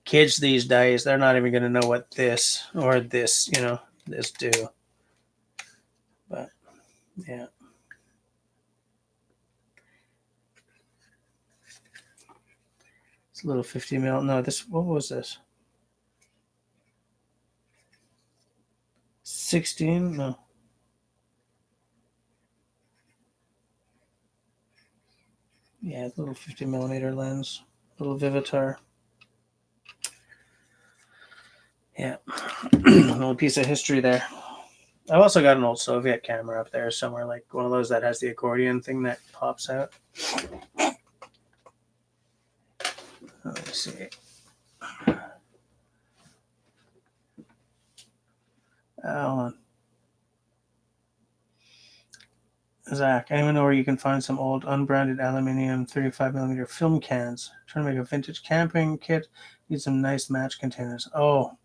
Kids these days, they're not even going to know what this or this, this do. But, yeah. It's a little 50 mil. No, what was this? 16? No. Yeah, it's a little 50 millimeter lens. Little Vivitar. Yeah. A little piece of history there. I've also got an old Soviet camera up there somewhere, like one of those that has the accordion thing that pops out. Let me see. Hold on. Zach, anyone know where you can find some old unbranded aluminium 35mm film cans? Trying to make a vintage camping kit. Need some nice match containers. Oh,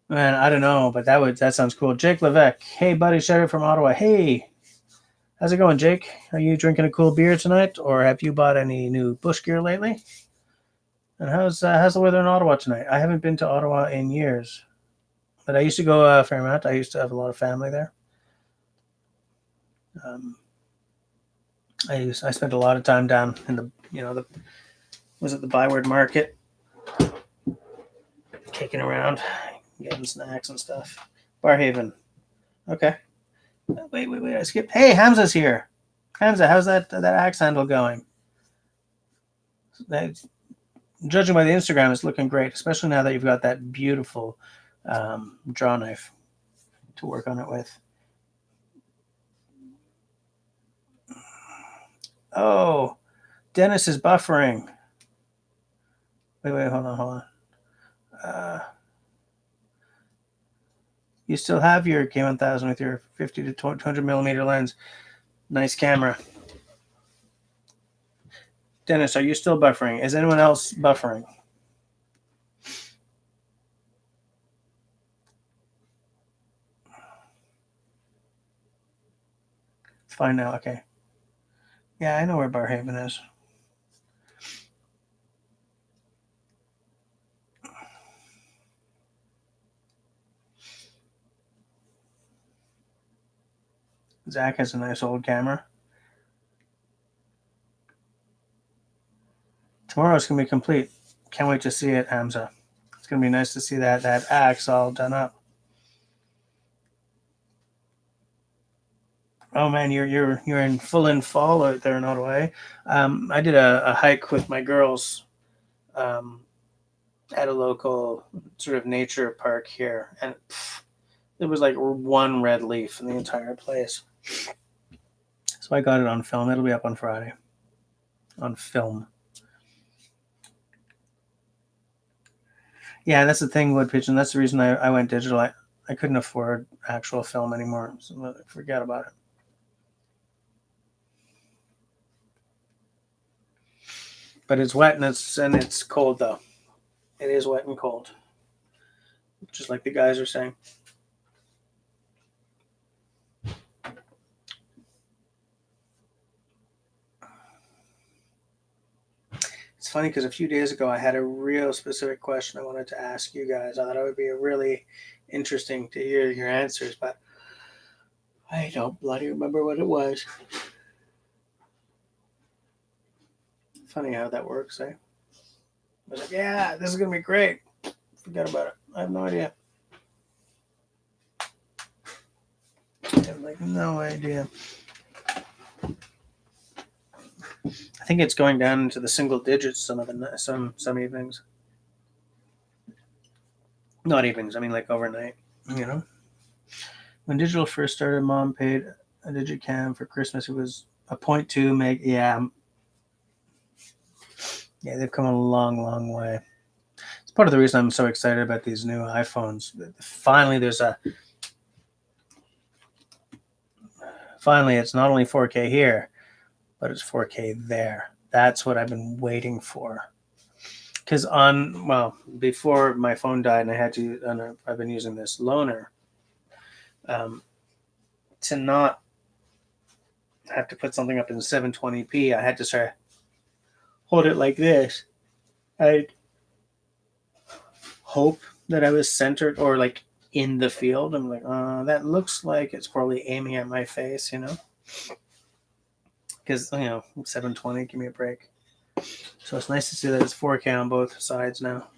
man, I don't know, but that sounds cool. Jake Levesque. Hey, buddy, shout out from Ottawa. Hey, how's it going, Jake? Are you drinking a cool beer tonight, or have you bought any new bush gear lately? And how's the weather in Ottawa tonight? I haven't been to Ottawa in years, but I used to go a fair amount. I used to have a lot of family there. I spent a lot of time down in the the Byward Market, kicking around, getting snacks and stuff. Barhaven. Okay. Wait, I skipped. Hey, Hamza's here. Hamza, how's that axe handle going? Judging by the Instagram, it's looking great, especially now that you've got that beautiful draw knife to work on it with. Oh, Dennis is buffering. Wait, hold on. You still have your K1000 with your 50 to 200 millimeter lens. Nice camera. Dennis, are you still buffering? Is anyone else buffering? It's fine now. Okay. Yeah, I know where Barhaven is. Zach has a nice old camera. Tomorrow's going to be complete. Can't wait to see it, Hamza. It's going to be nice to see that axe all done up. Oh man, you're in fall out there in Ottawa. I did a hike with my girls at a local sort of nature park here, and there was like one red leaf in the entire place. So I got it on film. It'll be up on Friday. on film. Yeah, that's the thing, Wood Pigeon. That's the reason I went digital. I couldn't afford actual film anymore, so forget about it. But it's wet and it's cold though. It is wet and cold, just like the guys are saying. It's funny because a few days ago I had a real specific question I wanted to ask you guys. I thought it would be really interesting to hear your answers, but I don't bloody remember what it was. Funny how that works, eh? I was like, yeah, this is gonna be great. Forget about it. I have no idea. I have like no idea. I think it's going down into the single digits some evenings. Not evenings. I mean like overnight. You know, when digital first started, Mom paid a Digicam for Christmas. It was a 0.2 meg. Yeah, they've come a long, long way. It's part of the reason I'm so excited about these new iPhones. Finally, finally, it's not only 4K here, but it's 4K there. That's what I've been waiting for. Because before my phone died, and I've been using this loaner, to not have to put something up in 720p, I had to sort of hold it like this. I'd hope that I was centered or like in the field. I'm like, that looks like it's probably aiming at my face, because 720, give me a break. So it's nice to see that it's 4K on both sides now.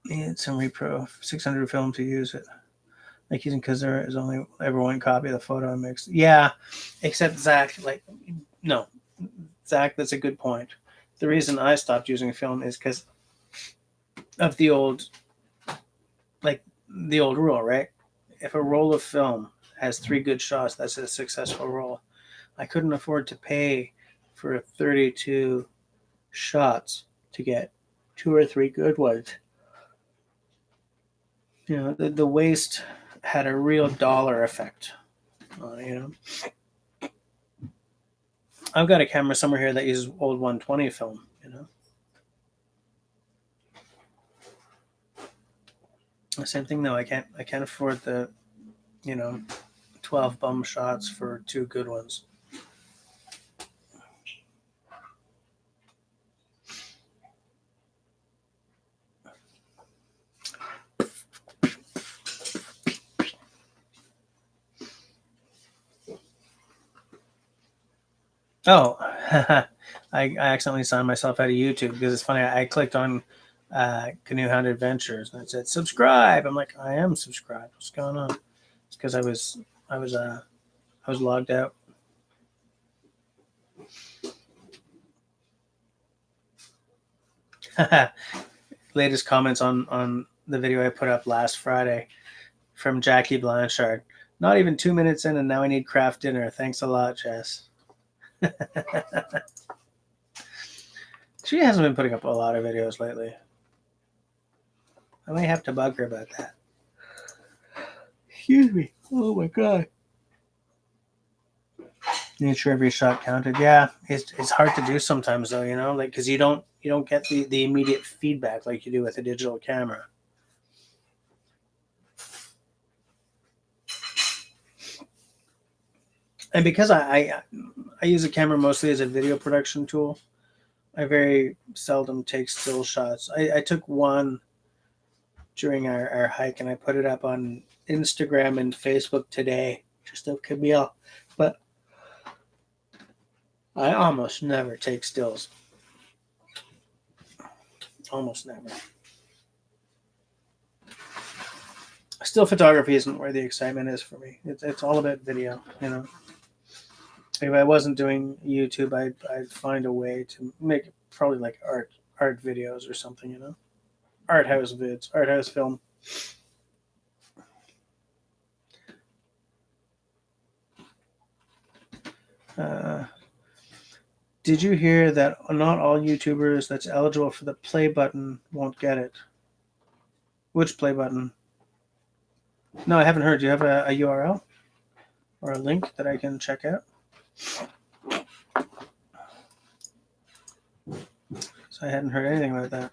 Need some repro 600 film to use it. Like using because there is only ever one copy of the photo mix. Yeah, except Zach, no, Zach, that's a good point. The reason I stopped using film is because of the old rule, right? If a roll of film has 3 good shots, that's a successful roll. I couldn't afford to pay for 32 shots to get 2 or 3 good ones. The waste had a real dollar effect on it. I've got a camera somewhere here that uses old 120 film. The same thing though. I can't afford the 12 bum shots for 2 good ones. Oh, I accidentally signed myself out of YouTube because it's funny. I clicked on Canoe Hound Adventures and it said subscribe. I'm like, I am subscribed. What's going on? It's because I was logged out. Latest comments on the video I put up last Friday from Jackie Blanchard. Not even 2 minutes in, and now I need craft dinner. Thanks a lot, Jess. She hasn't been putting up a lot of videos lately. I might have to bug her about that. Excuse me. Oh my god. Make sure every shot counted. Yeah, it's hard to do sometimes though, because you don't get the immediate feedback like you do with a digital camera. And because I use a camera mostly as a video production tool, I very seldom take still shots. I took one during our hike and I put it up on Instagram and Facebook today, just of Camille. But I almost never take stills. Almost never. Still photography isn't where the excitement is for me. It's all about video, If I wasn't doing YouTube, I'd find a way to make probably like art videos or something, art house vids, art house film. Did you hear that not all YouTubers that's eligible for the play button won't get it? Which play button? No, I haven't heard. Do you have a URL or a link that I can check out? So I hadn't heard anything about that.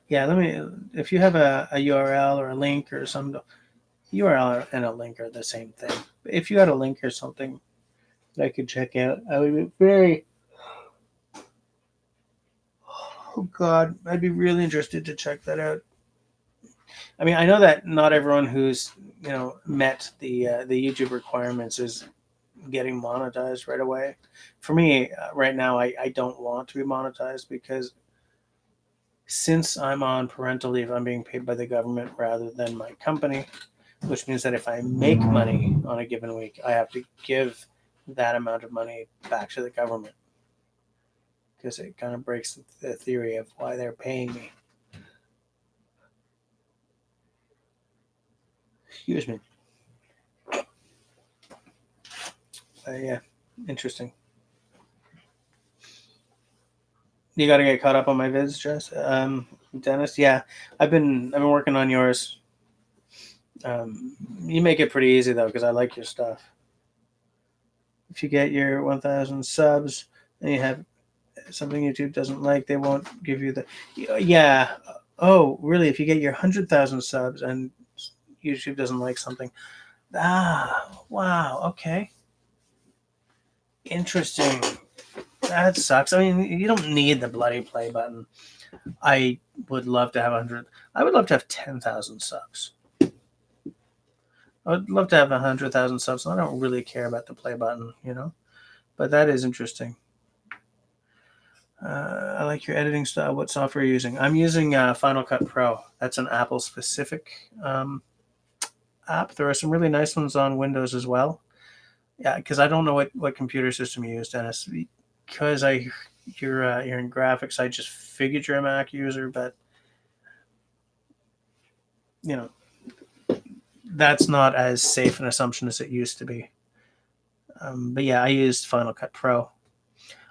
Yeah, let me. If you have a URL or a link or some URL and a link are the same thing. If you had a link or something that I could check out, I would be very. Oh God, I'd be really interested to check that out. I mean, I know that not everyone who's met the YouTube requirements is getting monetized right away. For me, right now, I don't want to be monetized because since I'm on parental leave, I'm being paid by the government rather than my company, which means that if I make money on a given week, I have to give that amount of money back to the government because it kind of breaks the theory of why they're paying me. Excuse me. Yeah, interesting. You got to get caught up on my vids, Jess. Dennis, yeah, I've been working on yours. You make it pretty easy though, because I like your stuff. If you get your 1,000 subs and you have something YouTube doesn't like, they won't give you the. Yeah. Oh, really? If you get your 100,000 subs and YouTube doesn't like something, wow. Okay. Interesting. That sucks. I mean, you don't need the bloody play button. I would love to have 100. I would love to have 10,000 subs. I would love to have 100,000 subs. I don't really care about the play button, But that is interesting. I like your editing style. What software are you using? I'm using Final Cut Pro. That's an Apple-specific app. There are some really nice ones on Windows as well. Yeah, because I don't know what computer system you use, Dennis. Because you're in graphics, I just figured you're a Mac user, but that's not as safe an assumption as it used to be. But yeah, I used Final Cut Pro.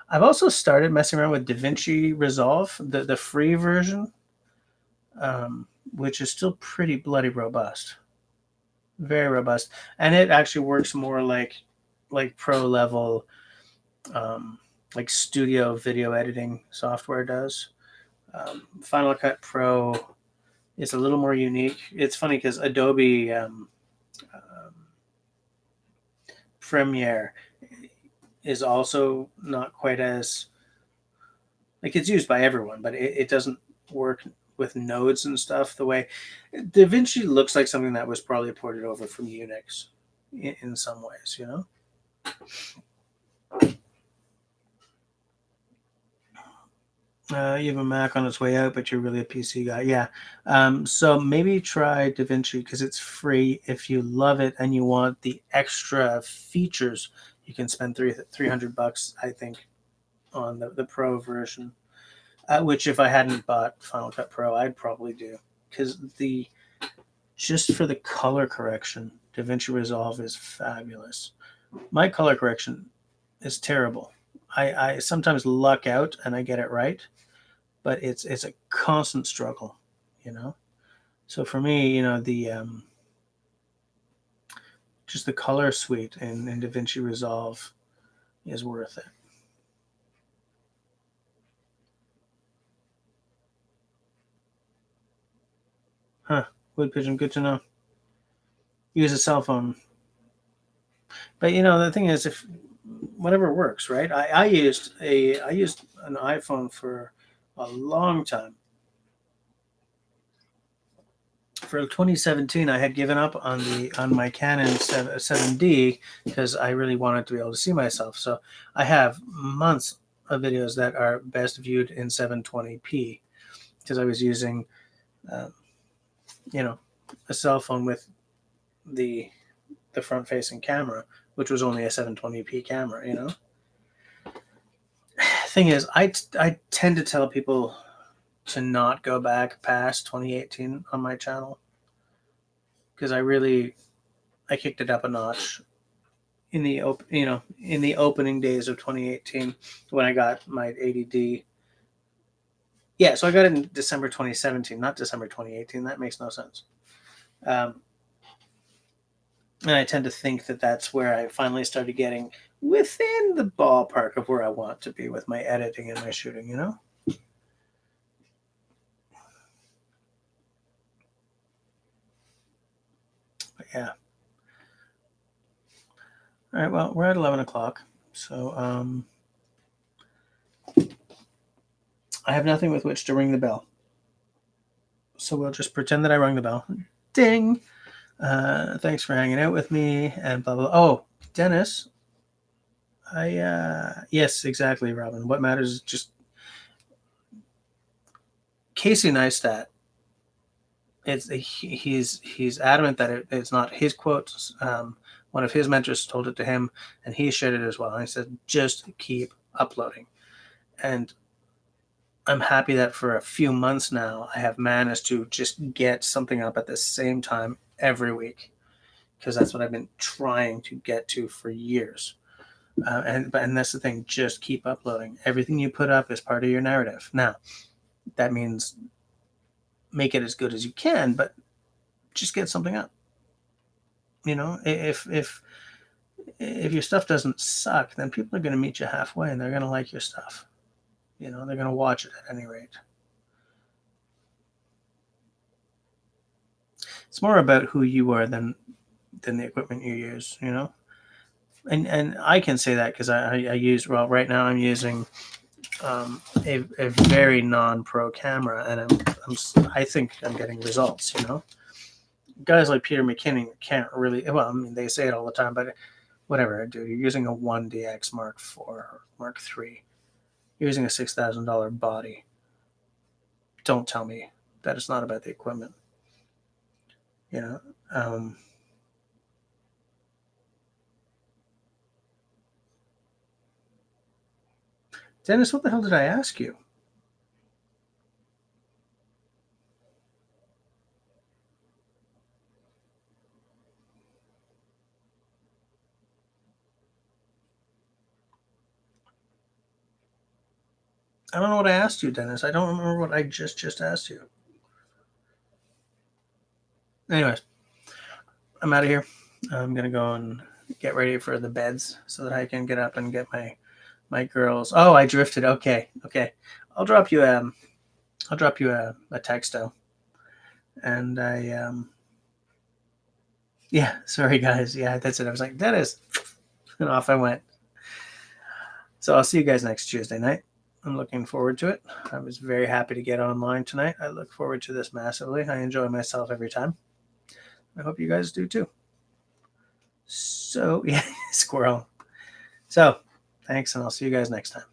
I've also started messing around with DaVinci Resolve, the free version, which is still pretty bloody robust, very robust, and it actually works more like pro level, like studio video editing software does. Final Cut Pro is a little more unique. It's funny because Adobe Premiere is also not quite as it's used by everyone, but it doesn't work with nodes and stuff the way DaVinci looks like something that was probably ported over from Unix in some ways, You have a Mac on its way out, but you're really a PC guy. Yeah. So maybe try DaVinci because it's free. If you love it and you want the extra features, you can spend $300, I think, on the Pro version. Which, if I hadn't bought Final Cut Pro, I'd probably do because just for the color correction, DaVinci Resolve is fabulous. My color correction is terrible. I sometimes luck out and I get it right, but it's a constant struggle, So for me, the just the color suite in DaVinci Resolve is worth it. Huh? Wood pigeon, good to know. Use a cell phone, but the thing is, if whatever works, right? I used an iPhone for a long time. For 2017, I had given up on my Canon 7D because I really wanted to be able to see myself. So I have months of videos that are best viewed in 720p because I was using, a cell phone with the the front-facing camera, which was only a 720p camera. You know, thing is, I tend to tell people to not go back past 2018 on my channel, because I kicked it up a notch in the in the opening days of 2018 when I got my ADD. Yeah, so I got it in December 2017, not December 2018. That makes no sense. And I tend to think that that's where I finally started getting within the ballpark of where I want to be with my editing and my shooting, you know? But yeah. All right, well, we're at 11 o'clock. So I have nothing with which to ring the bell. So we'll just pretend that I rung the bell. Ding! Thanks for hanging out with me and blah, blah. Oh, Dennis. Yes, exactly, Robin. What matters is just Casey Neistat. He's adamant that it's not his quotes. One of his mentors told it to him, and he shared it as well. And he said, just keep uploading. And I'm happy that for a few months now, I have managed to just get something up at the same time every week, because that's what I've been trying to get to for years. And that's the thing, just keep uploading. Everything you put up is part of your narrative. Now, that means make it as good as you can, but just get something up. You know, if your stuff doesn't suck, then people are going to meet you halfway and they're going to like your stuff. You know, they're going to watch it at any rate. It's more about who you are than the equipment you use, you know? And I can say that because I use, well, right now I'm using a very non-pro camera, and I think I'm getting results, you know? Guys like Peter McKinnon can't really, well, I mean, they say it all the time, but whatever, dude, you're using a 1DX Mark IV or Mark III. You're using a $6,000 body. Don't tell me that it's not about the equipment. You know? Dennis, what the hell did I ask you? I don't know what I asked you, Dennis. I don't remember what I just asked you. Anyways, I'm out of here. I'm gonna go and get ready for the beds so that I can get up and get my girls. Oh, I drifted. Okay. I'll drop you a texto. And yeah, sorry guys. Yeah, that's it. I was like, Dennis, and off I went. So I'll see you guys next Tuesday night. I'm looking forward to it. I was very happy to get online tonight. I look forward to this massively. I enjoy myself every time. I hope you guys do too. So, yeah, squirrel. So, thanks, and I'll see you guys next time.